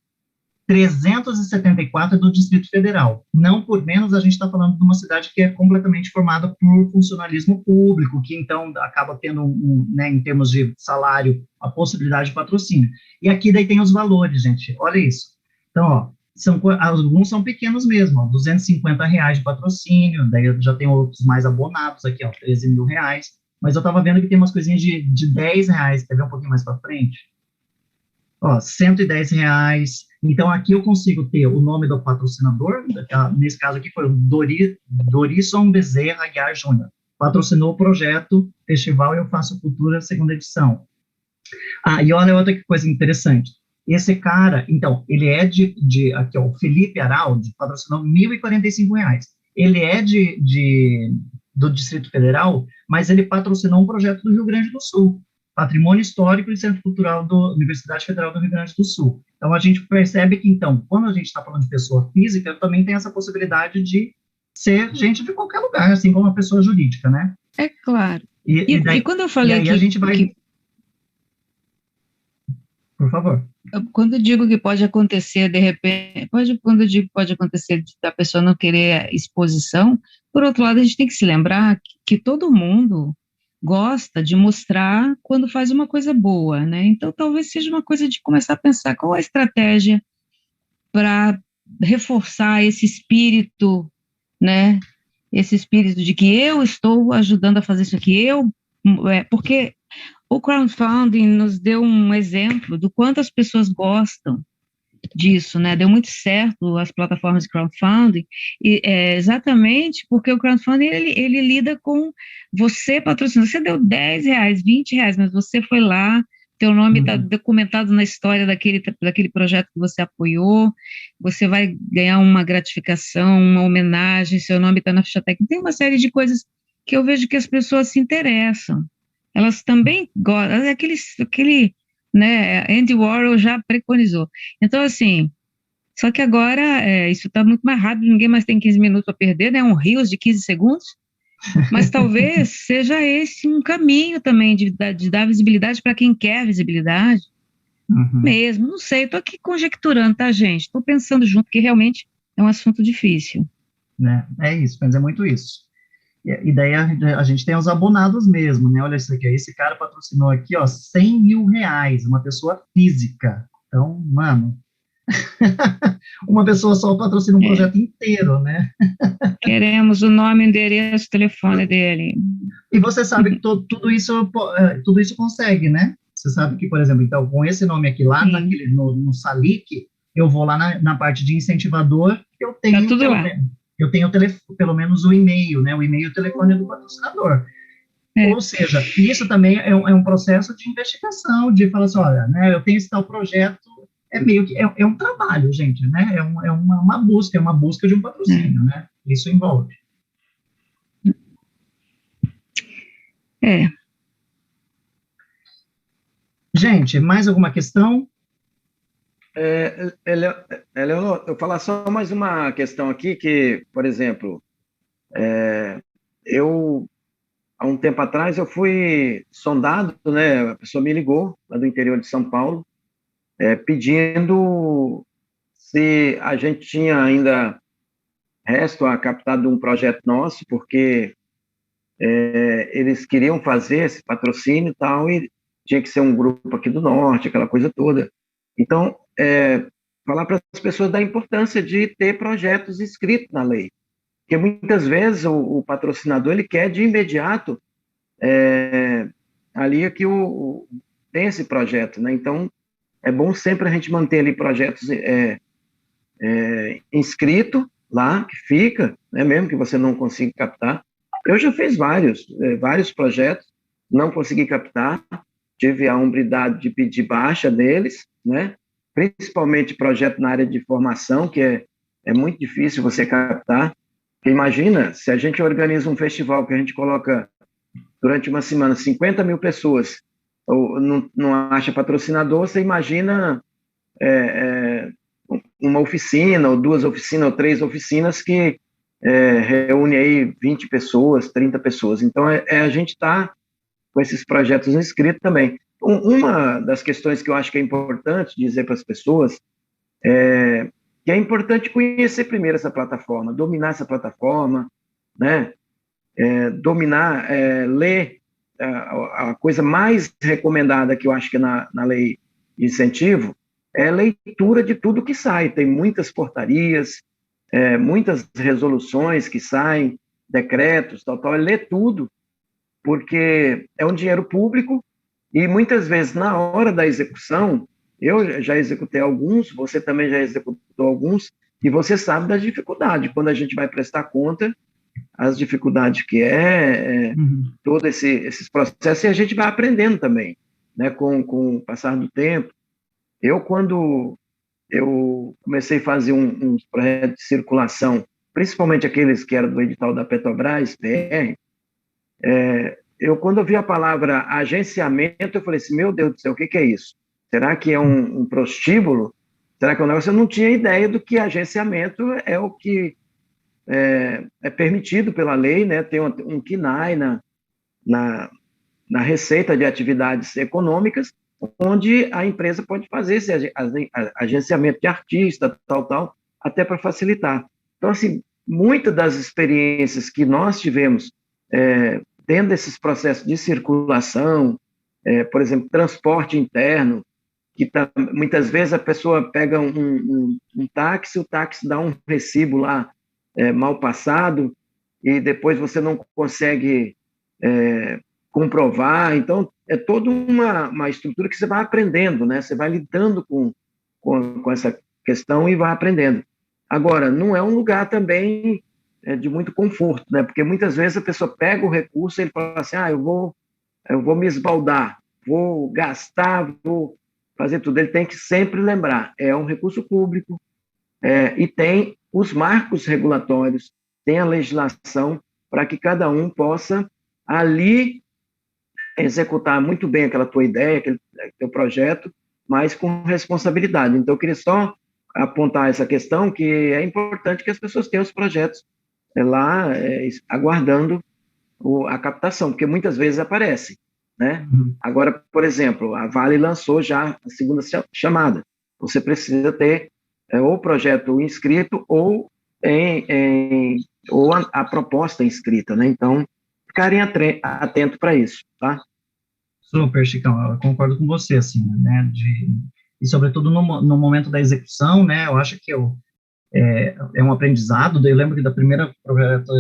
374 do Distrito Federal. Não por menos, a gente está falando de uma cidade que é completamente formada por funcionalismo público, que então acaba tendo, né, em termos de salário, a possibilidade de patrocínio. E aqui daí tem os valores, gente, olha isso. Então, alguns são pequenos mesmo, ó, R$250 de patrocínio, daí eu já tenho outros mais abonados aqui, ó, R$13 mil, mas eu estava vendo que tem umas coisinhas de R$10, quer ver um pouquinho mais para frente? Ó, R$110. Então, aqui eu consigo ter o nome do patrocinador, nesse caso aqui foi o Dorisson Bezerra Aguiar Júnior, patrocinou o projeto Festival Eu Faço Cultura, segunda edição. E olha outra coisa interessante, esse cara, então, ele é aqui, ó, o Felipe Araldi, patrocinou R$1.045, ele é do Distrito Federal, mas ele patrocinou um projeto do Rio Grande do Sul, Patrimônio Histórico e Centro Cultural da Universidade Federal do Rio Grande do Sul. Então, a gente percebe que, então, quando a gente está falando de pessoa física, também tem essa possibilidade de ser gente de qualquer lugar, assim como uma pessoa jurídica, né? É claro. E daí, E quando eu falei e aí a gente vai... Por favor. Quando eu digo que pode acontecer, de repente, quando eu digo que pode acontecer da pessoa não querer exposição, por outro lado, a gente tem que se lembrar que todo mundo gosta de mostrar quando faz uma coisa boa, né? Então, talvez seja uma coisa de começar a pensar qual a estratégia para reforçar esse espírito, né? Esse espírito de que eu estou ajudando a fazer isso aqui, porque o crowdfunding nos deu um exemplo do quanto as pessoas gostam disso, né? Deu muito certo as plataformas de crowdfunding, e exatamente porque o crowdfunding ele lida com você patrocinando. Você deu R$10, R$20, mas você foi lá, teu nome está documentado na história daquele projeto que você apoiou, você vai ganhar uma gratificação, uma homenagem, seu nome está na ficha técnica. Tem uma série de coisas que eu vejo que as pessoas se interessam. Elas também gostam, né, Andy Warhol já preconizou. Então, assim, só que agora isso está muito mais rápido, ninguém mais tem 15 minutos para perder, né, um reels de 15 segundos, mas talvez seja esse um caminho também de dar visibilidade para quem quer visibilidade, mesmo, não sei, estou aqui conjecturando, tá, gente? Estou pensando junto, que realmente é um assunto difícil. Né? É isso, mas é muito isso. E daí a gente tem os abonados mesmo, né? Olha isso aqui, esse cara patrocinou aqui, ó, R$100 mil, uma pessoa física. Então, mano, uma pessoa só patrocina um projeto inteiro, né? Queremos o nome, endereço, telefone dele. E você sabe que tudo isso consegue, né? Você sabe que, por exemplo, então, com esse nome aqui lá, no Salic, eu vou lá na parte de incentivador, eu tenho... Tá tudo lá. Eu tenho pelo menos o e-mail, né? O e-mail e o telefone do patrocinador. Ou seja, isso também é um processo de investigação, de falar assim, olha, né, eu tenho esse tal projeto, meio que é um trabalho, gente, né? É uma busca de um patrocínio, né? Isso envolve. Gente, mais alguma questão? Eleonor, eu vou falar só mais uma questão aqui, que, por exemplo, eu, há um tempo atrás, eu fui sondado, né, a pessoa me ligou, lá do interior de São Paulo, pedindo se a gente tinha ainda resto a captar de um projeto nosso, porque eles queriam fazer esse patrocínio e tal, e tinha que ser um grupo aqui do Norte, aquela coisa toda. Então, falar para as pessoas da importância de ter projetos inscritos na lei, porque muitas vezes o patrocinador ele quer de imediato ali que tem esse projeto, né? Então, é bom sempre a gente manter ali projetos inscrito lá, que fica, né? Mesmo que você não consiga captar. Eu já fiz vários projetos, não consegui captar, tive a hombridade de pedir baixa deles, né? Principalmente projeto na área de formação, que é muito difícil você captar. Porque imagina, se a gente organiza um festival que a gente coloca durante uma semana 50 mil pessoas, ou não acha patrocinador, você imagina uma oficina, ou 2 oficinas, ou 3 oficinas que reúne aí 20 pessoas, 30 pessoas. Então, a gente está com esses projetos inscritos também. Uma das questões que eu acho que é importante dizer para as pessoas que é importante conhecer primeiro essa plataforma, dominar essa plataforma, né? Dominar, ler a coisa mais recomendada que eu acho que na lei de incentivo é a leitura de tudo que sai. Tem muitas portarias, muitas resoluções que saem, decretos, tal, é ler tudo, porque é um dinheiro público e muitas vezes na hora da execução, eu já executei alguns, você também já executou alguns, e você sabe das dificuldades, quando a gente vai prestar conta, as dificuldades que todos esses processos, e a gente vai aprendendo também, né, com o passar do tempo. Quando eu comecei a fazer uns projetos de circulação, principalmente aqueles que eram do edital da Petrobras, PR, quando eu vi a palavra agenciamento, eu falei assim, meu Deus do céu, o que é isso? Será que é um prostíbulo? Será que é um negócio? Eu não tinha ideia do que agenciamento é o que é permitido pela lei, né? Tem um KNAI na, na receita de atividades econômicas, onde a empresa pode fazer esse agenciamento de artista, tal, até para facilitar. Então, assim, muitas das experiências que nós tivemos dentro desses processos de circulação, por exemplo, transporte interno, que muitas vezes a pessoa pega um táxi, o táxi dá um recibo lá mal passado, e depois você não consegue comprovar. Então, é toda uma estrutura que você vai aprendendo, né? Você vai lidando com essa questão e vai aprendendo. Agora, não é um lugar também de muito conforto, né? Porque muitas vezes a pessoa pega o recurso e ele fala assim, eu vou me esbaldar, vou gastar, vou fazer tudo. Ele tem que sempre lembrar, é um recurso público, e tem os marcos regulatórios, tem a legislação para que cada um possa ali executar muito bem aquela tua ideia, aquele teu projeto, mas com responsabilidade. Então, eu queria só apontar essa questão, que é importante que as pessoas tenham os projetos lá aguardando a captação, porque muitas vezes aparece, né? Agora, por exemplo, a Vale lançou já a segunda chamada. Você precisa ter ou o projeto inscrito ou a proposta inscrita, né? Então, ficarem atento para isso, tá? Super, Chicão, eu concordo com você, assim, né, e sobretudo no momento da execução, né, eu acho que é um aprendizado. Eu lembro que da primeira projeto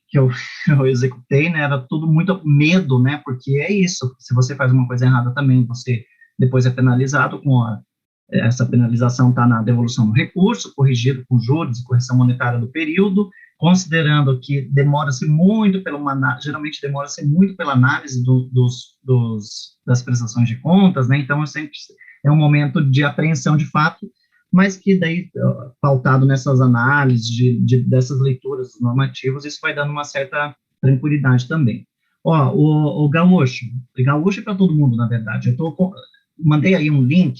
que eu, eu executei, né, era tudo muito medo, né, porque é isso, se você faz uma coisa errada também, você depois é penalizado essa penalização está na devolução do recurso, corrigido com juros e correção monetária do período, considerando que geralmente demora-se muito pela análise das prestações de contas, né, então é um momento de apreensão de fato, mas que daí, pautado nessas análises, dessas leituras normativas, isso vai dando uma certa tranquilidade também. O Gaúcho para todo mundo, na verdade, mandei aí um link,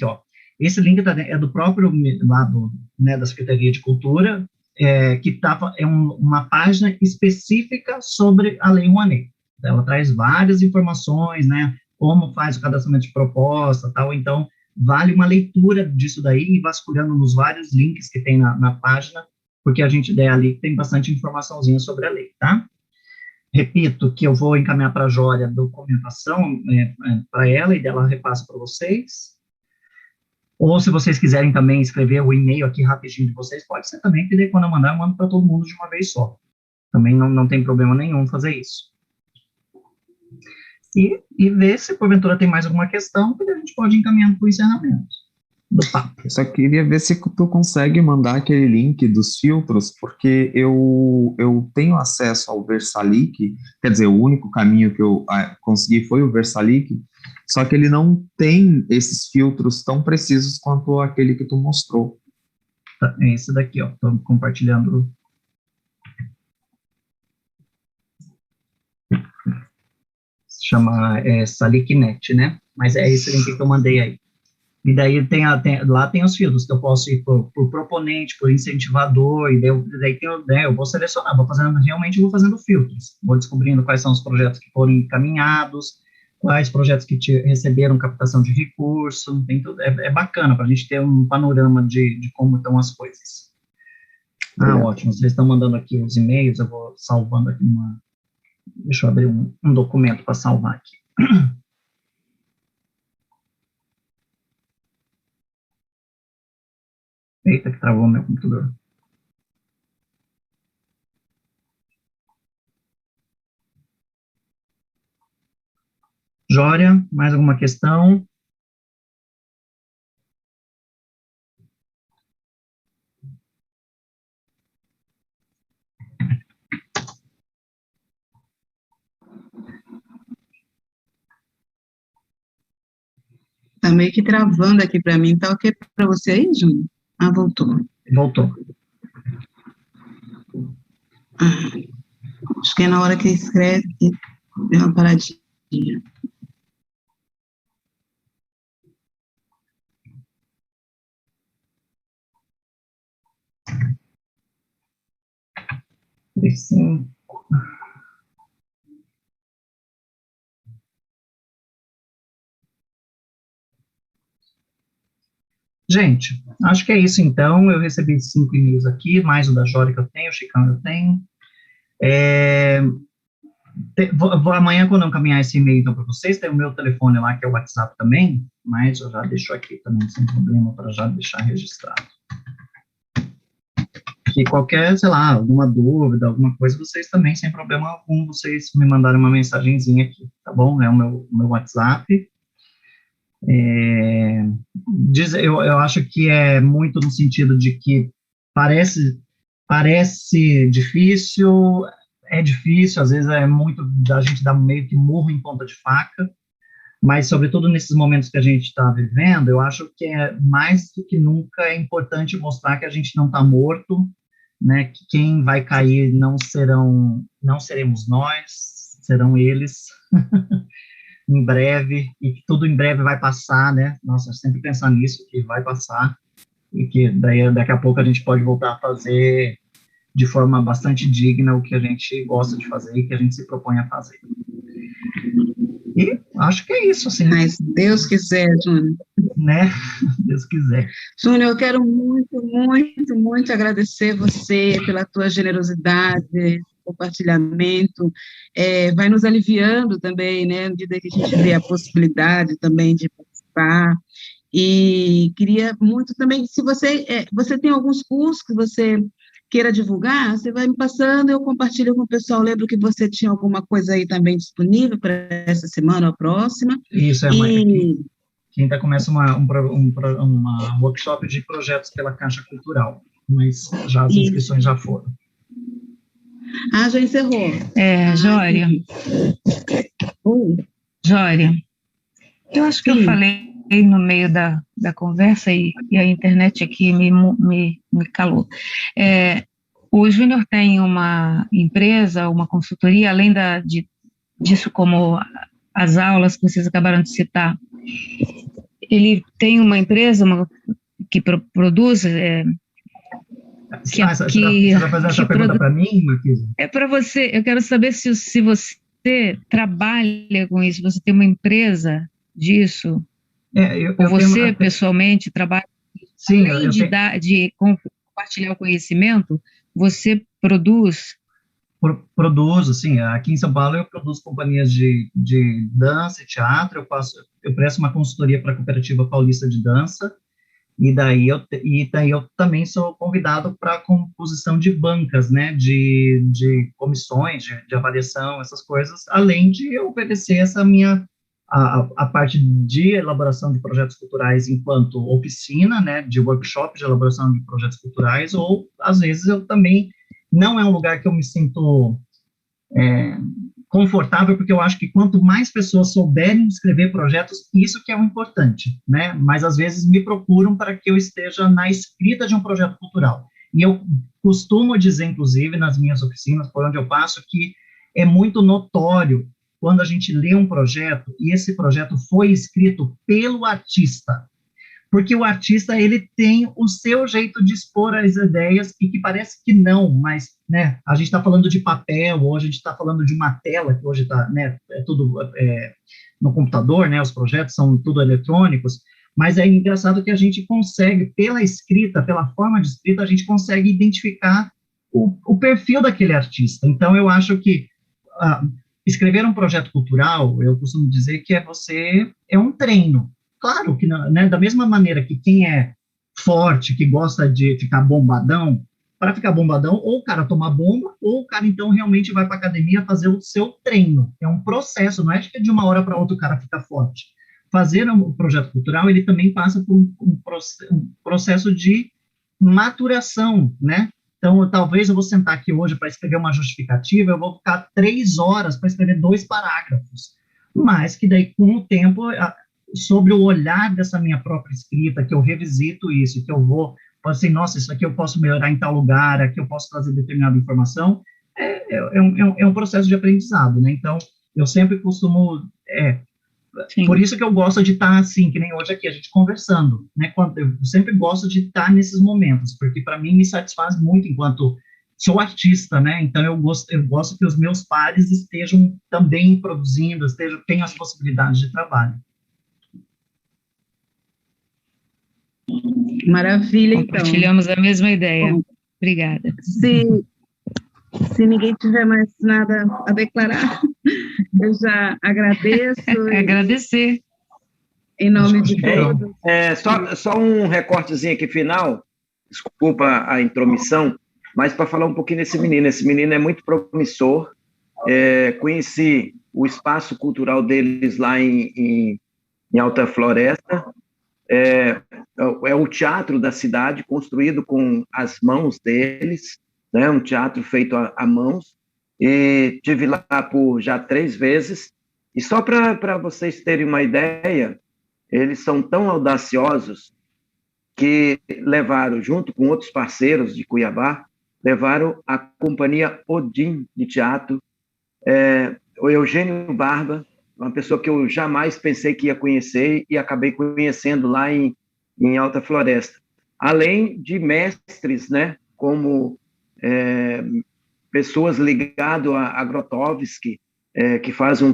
esse link é do próprio lado, né, da Secretaria de Cultura, que uma página específica sobre a Lei Rouanet. Ela traz várias informações, né, como faz o cadastramento de proposta, tal, então vale uma leitura disso daí, vasculhando nos vários links que tem na página, porque a gente der ali tem bastante informaçãozinha sobre a lei, tá? Repito que eu vou encaminhar para a Jória a documentação para ela, e dela repassa para vocês. Ou se vocês quiserem também escrever o e-mail aqui rapidinho de vocês, pode ser também, que daí quando eu mandar, eu mando para todo mundo de uma vez só. Também não tem problema nenhum fazer isso. E ver se porventura tem mais alguma questão, que a gente pode ir encaminhando para o encerramento do papo. Eu só queria ver se tu consegue mandar aquele link dos filtros, porque eu tenho acesso ao Versalic, quer dizer, o único caminho que eu consegui foi o Versalic, só que ele não tem esses filtros tão precisos quanto aquele que tu mostrou. Tá, é esse daqui, estou compartilhando. Se chama SalicNet, né? Mas é esse link que eu mandei aí. E daí lá tem os filtros, que eu posso ir por proponente, por incentivador, e daí eu vou selecionar, realmente vou fazendo filtros, vou descobrindo quais são os projetos que foram encaminhados, quais projetos que receberam captação de recurso, tem tudo, é bacana para a gente ter um panorama de como estão as coisas. Ótimo, vocês estão mandando aqui os e-mails, eu vou salvando aqui deixa eu abrir um documento para salvar aqui. Eita, que travou meu computador. Jória, mais alguma questão? Tá meio que travando aqui para mim. Tá ok para você aí, Júnior? Voltou. Voltou. Acho que é na hora que escreve que deu uma paradinha. 55. Gente, acho que é isso então. Eu recebi 5 e-mails aqui, mais o da Jória que eu tenho, o Chicão eu tenho. Amanhã, quando eu encaminhar esse e-mail então para vocês, tem o meu telefone lá, que é o WhatsApp também, mas eu já deixo aqui também, sem problema, para já deixar registrado. Que qualquer, sei lá, alguma dúvida, alguma coisa, vocês também, sem problema algum, vocês me mandarem uma mensagenzinha aqui, tá bom? É o meu WhatsApp. Eu acho que é muito no sentido de que parece difícil, é difícil, às vezes é muito, a gente dá meio que murro em ponta de faca, mas sobretudo nesses momentos que a gente está vivendo, eu acho que é mais do que nunca é importante mostrar que a gente não está morto, né, que quem vai cair não seremos nós, serão eles, em breve, e que tudo em breve vai passar, né, nossa, sempre pensar nisso, que vai passar, e que daí, daqui a pouco a gente pode voltar a fazer de forma bastante digna o que a gente gosta de fazer e que a gente se propõe a fazer. E acho que é isso, assim. Mas Deus quiser, Júnior. Né? Deus quiser. Júnior, eu quero muito, muito, muito agradecer você pela tua generosidade, compartilhamento, vai nos aliviando também, né, à medida que a gente vê a possibilidade também de participar, e queria muito também, se você tem alguns cursos que você queira divulgar, você vai me passando, eu compartilho com o pessoal. Lembro que você tinha alguma coisa aí também disponível para essa semana ou a próxima. Isso, quinta começa uma workshop de projetos pela Caixa Cultural, mas já as inscrições já foram. Ah, já encerrou. Jória. Jória, eu acho que eu falei no meio da conversa e a internet aqui me calou. O Júnior tem uma empresa, uma consultoria, além disso, como as aulas que vocês acabaram de citar, ele tem uma empresa que produz... Você vai fazer essa pergunta para mim, Marquise? É para você. Eu quero saber se você trabalha com isso, você tem uma empresa disso, ou você pessoalmente trabalha, sim, além de compartilhar o conhecimento, você produz? Produzo, sim. Aqui em São Paulo eu produzo companhias de dança e teatro, eu presto uma consultoria para a Cooperativa Paulista de Dança, e daí eu também sou convidado para a composição de bancas, né, de comissões, de avaliação, essas coisas, além de eu oferecer essa a parte de elaboração de projetos culturais enquanto oficina, né, de workshop de elaboração de projetos culturais, ou, às vezes, eu também, não é um lugar que eu me sinto confortável, porque eu acho que quanto mais pessoas souberem escrever projetos, isso que é o importante, né, mas, às vezes, me procuram para que eu esteja na escrita de um projeto cultural, e eu costumo dizer, inclusive, nas minhas oficinas, por onde eu passo, que é muito notório quando a gente lê um projeto, e esse projeto foi escrito pelo artista, porque o artista, ele tem o seu jeito de expor as ideias, e que parece que não, mas, né, a gente está falando de papel, ou a gente está falando de uma tela, que hoje está, né, tudo no computador, né, os projetos são tudo eletrônicos, mas é engraçado que a gente consegue, pela escrita, pela forma de escrita, a gente consegue identificar o perfil daquele artista. Então, eu acho que escrever um projeto cultural, eu costumo dizer que é um treino. Claro que, né, da mesma maneira que quem é forte, que gosta de ficar bombadão, para ficar bombadão, ou o cara toma bomba, ou o cara, então, realmente vai para a academia fazer o seu treino. É um processo, não é que de uma hora para outra o cara fica forte. Fazer um projeto cultural, ele também passa por um processo de maturação, né? Então, talvez eu vou sentar aqui hoje para escrever uma justificativa, eu vou ficar 3 horas para escrever 2 parágrafos, mas que daí, com o tempo, sobre o olhar dessa minha própria escrita, que eu revisito isso, que eu posso dizer, nossa, isso aqui eu posso melhorar em tal lugar, aqui eu posso trazer determinada informação, é um processo de aprendizado, né? Então, eu sempre costumo... Por isso que eu gosto de estar assim, que nem hoje aqui, a gente conversando, né? Eu sempre gosto de estar nesses momentos, porque para mim me satisfaz muito enquanto sou artista, né? Então eu gosto que os meus pares estejam também produzindo, tenham as possibilidades de trabalho. Maravilha, então. Compartilhamos a mesma ideia. Bom, Obrigada. se ninguém tiver mais nada a declarar, eu já agradeço. Agradecer. Em nome de todos. Só um recortezinho aqui final, desculpa a intromissão, mas para falar um pouquinho desse menino. Esse menino é muito promissor. Conheci o espaço cultural deles lá em Alta Floresta. É o teatro da cidade, construído com as mãos deles, né? Um teatro feito a mãos. E estive lá por já 3 vezes. E só para vocês terem uma ideia, eles são tão audaciosos que levaram, junto com outros parceiros de Cuiabá, levaram a companhia Odin de teatro, o Eugênio Barba, uma pessoa que eu jamais pensei que ia conhecer e acabei conhecendo lá em Alta Floresta. Além de mestres, né, como pessoas ligadas a Grotowski, que faz um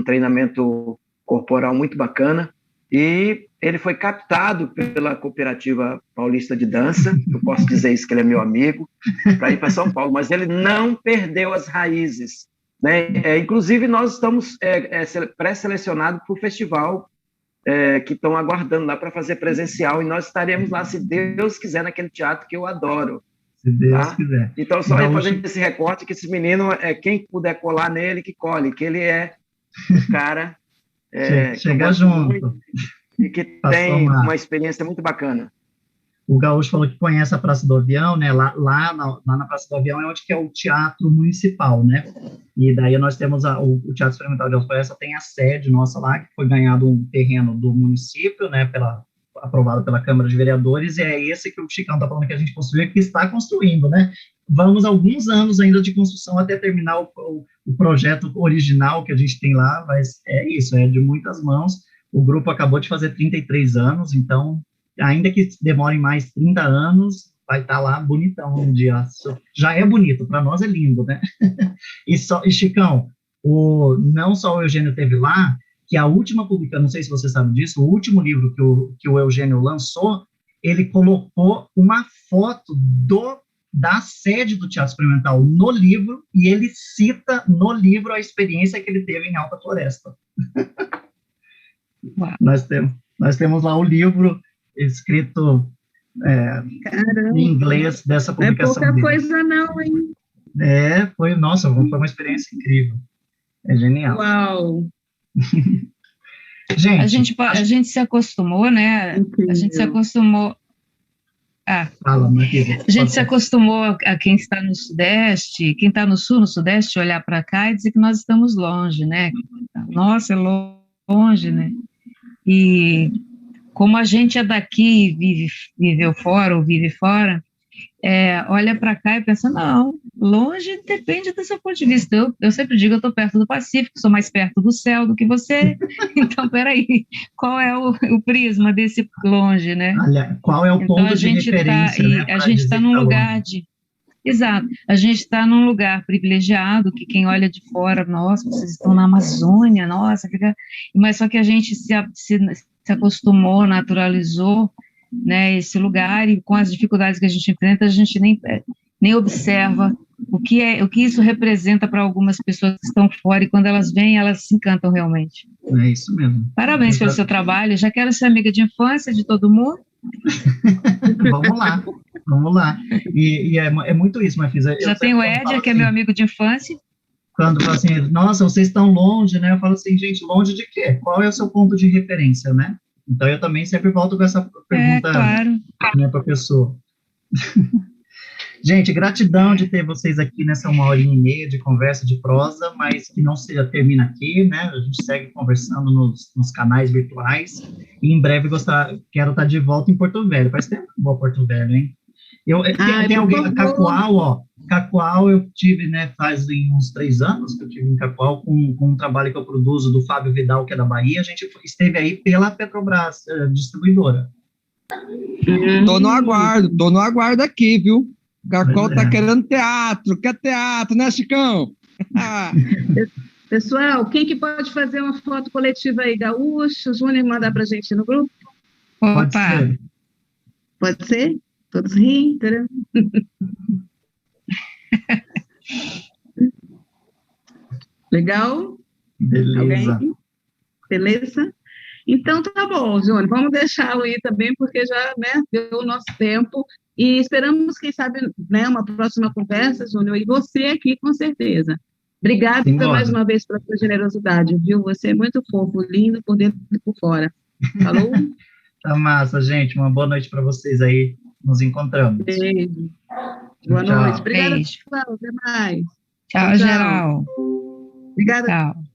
treinamento corporal muito bacana, e ele foi captado pela Cooperativa Paulista de Dança, eu posso dizer isso, que ele é meu amigo, para ir para São Paulo, mas ele não perdeu as raízes, né? Inclusive, nós estamos pré-selecionados para o festival que estão aguardando lá para fazer presencial, e nós estaremos lá, se Deus quiser, naquele teatro que eu adoro. Se Deus quiser. Então, só fazendo esse recorte, que esse menino, quem puder colar nele, que cole, que ele é o cara... Chega junto. E que tem uma experiência muito bacana. O Gaúcho falou que conhece a Praça do Avião, né? Lá na Praça do Avião é onde que é o Teatro Municipal, né? E daí nós temos o Teatro Experimental de Alta Floresta, tem a sede nossa lá, que foi ganhado um terreno do município, né? Aprovado pela Câmara de Vereadores, e é esse que o Chicão está falando que a gente construiu, que está construindo, né? Vamos alguns anos ainda de construção até terminar o projeto original que a gente tem lá, mas é isso, é de muitas mãos. O grupo acabou de fazer 33 anos, então, ainda que demore mais 30 anos, vai estar lá bonitão um dia. Já é bonito, para nós é lindo, né? E Chicão, não só o Eugênio teve lá, que a última publicação, não sei se você sabe disso, o último livro que o Eugênio lançou, ele colocou uma foto da sede do Teatro Experimental no livro, e ele cita no livro a experiência que ele teve em Alta Floresta. Nós temos lá o livro escrito em inglês dessa publicação. Não é pouca coisa não, hein? Foi uma experiência incrível. É genial. Uau! Gente, a gente se acostumou, né? Incrível. A gente se acostumou... Fala, a gente se acostumou a quem está no Sudeste, quem está no Sul, no Sudeste, olhar para cá e dizer que nós estamos longe, né? Nossa, é longe, né? E como a gente é daqui e viveu fora ou vive fora, olha para cá e pensa, não, longe depende do seu ponto de vista. Eu sempre digo, eu estou perto do Pacífico, sou mais perto do céu do que você, então, peraí, qual é o prisma desse longe, né? Olha, qual é o ponto de referência, né? A gente está num lugar Exato, a gente está num lugar privilegiado, que quem olha de fora, nossa, vocês estão na Amazônia, nossa, mas só que a gente se acostumou, naturalizou, né, esse lugar, e com as dificuldades que a gente enfrenta, a gente nem observa o que isso representa para algumas pessoas que estão fora, e quando elas vêm, elas se encantam realmente. É isso mesmo. Parabéns pelo seu trabalho, já quero ser amiga de infância de todo mundo. Vamos lá. E é muito isso, Marfisa. Já tem o Édia, que é meu amigo de infância. Quando fala assim, nossa, vocês estão longe, né? Eu falo assim, gente, longe de quê? Qual é o seu ponto de referência, né? Então, eu também sempre volto com essa pergunta, claro, né, para a pessoa. Gente, gratidão de ter vocês aqui nessa 1h30 de conversa de prosa, mas que não termina aqui, né? A gente segue conversando nos canais virtuais, e em breve quero estar de volta em Porto Velho. Faz tempo que eu vou a Porto Velho, hein? Tem alguém, Cacoal eu tive, né, faz uns 3 anos que eu tive em Cacoal com um trabalho que eu produzo do Fábio Vidal, que é da Bahia. A gente esteve aí pela Petrobras, distribuidora. Tô no aguardo aqui, viu? Cacau tá querendo teatro, quer teatro, né, Chicão? Pessoal, quem que pode fazer uma foto coletiva aí? Gaúcho, Júnior, mandar pra gente no grupo? Pode Opa, ser. Pode ser? Todos riem, entendeu? Legal? Beleza. Alguém? Beleza? Então tá bom, Júnior, vamos deixá-lo aí também, porque já, né, deu o nosso tempo, e esperamos, quem sabe, né, uma próxima conversa, Júnior, e você aqui, com certeza. Obrigada Simbora. mais uma vez pela sua generosidade, viu? Você é muito fofo, lindo por dentro e por fora. Falou? Tá massa, gente. Uma boa noite para vocês aí. Nos encontramos. Beijo. Boa Tchau. noite. Obrigada, Beijo. pessoal. Até mais. tchau, Tchau. geral. Obrigada. Tchau.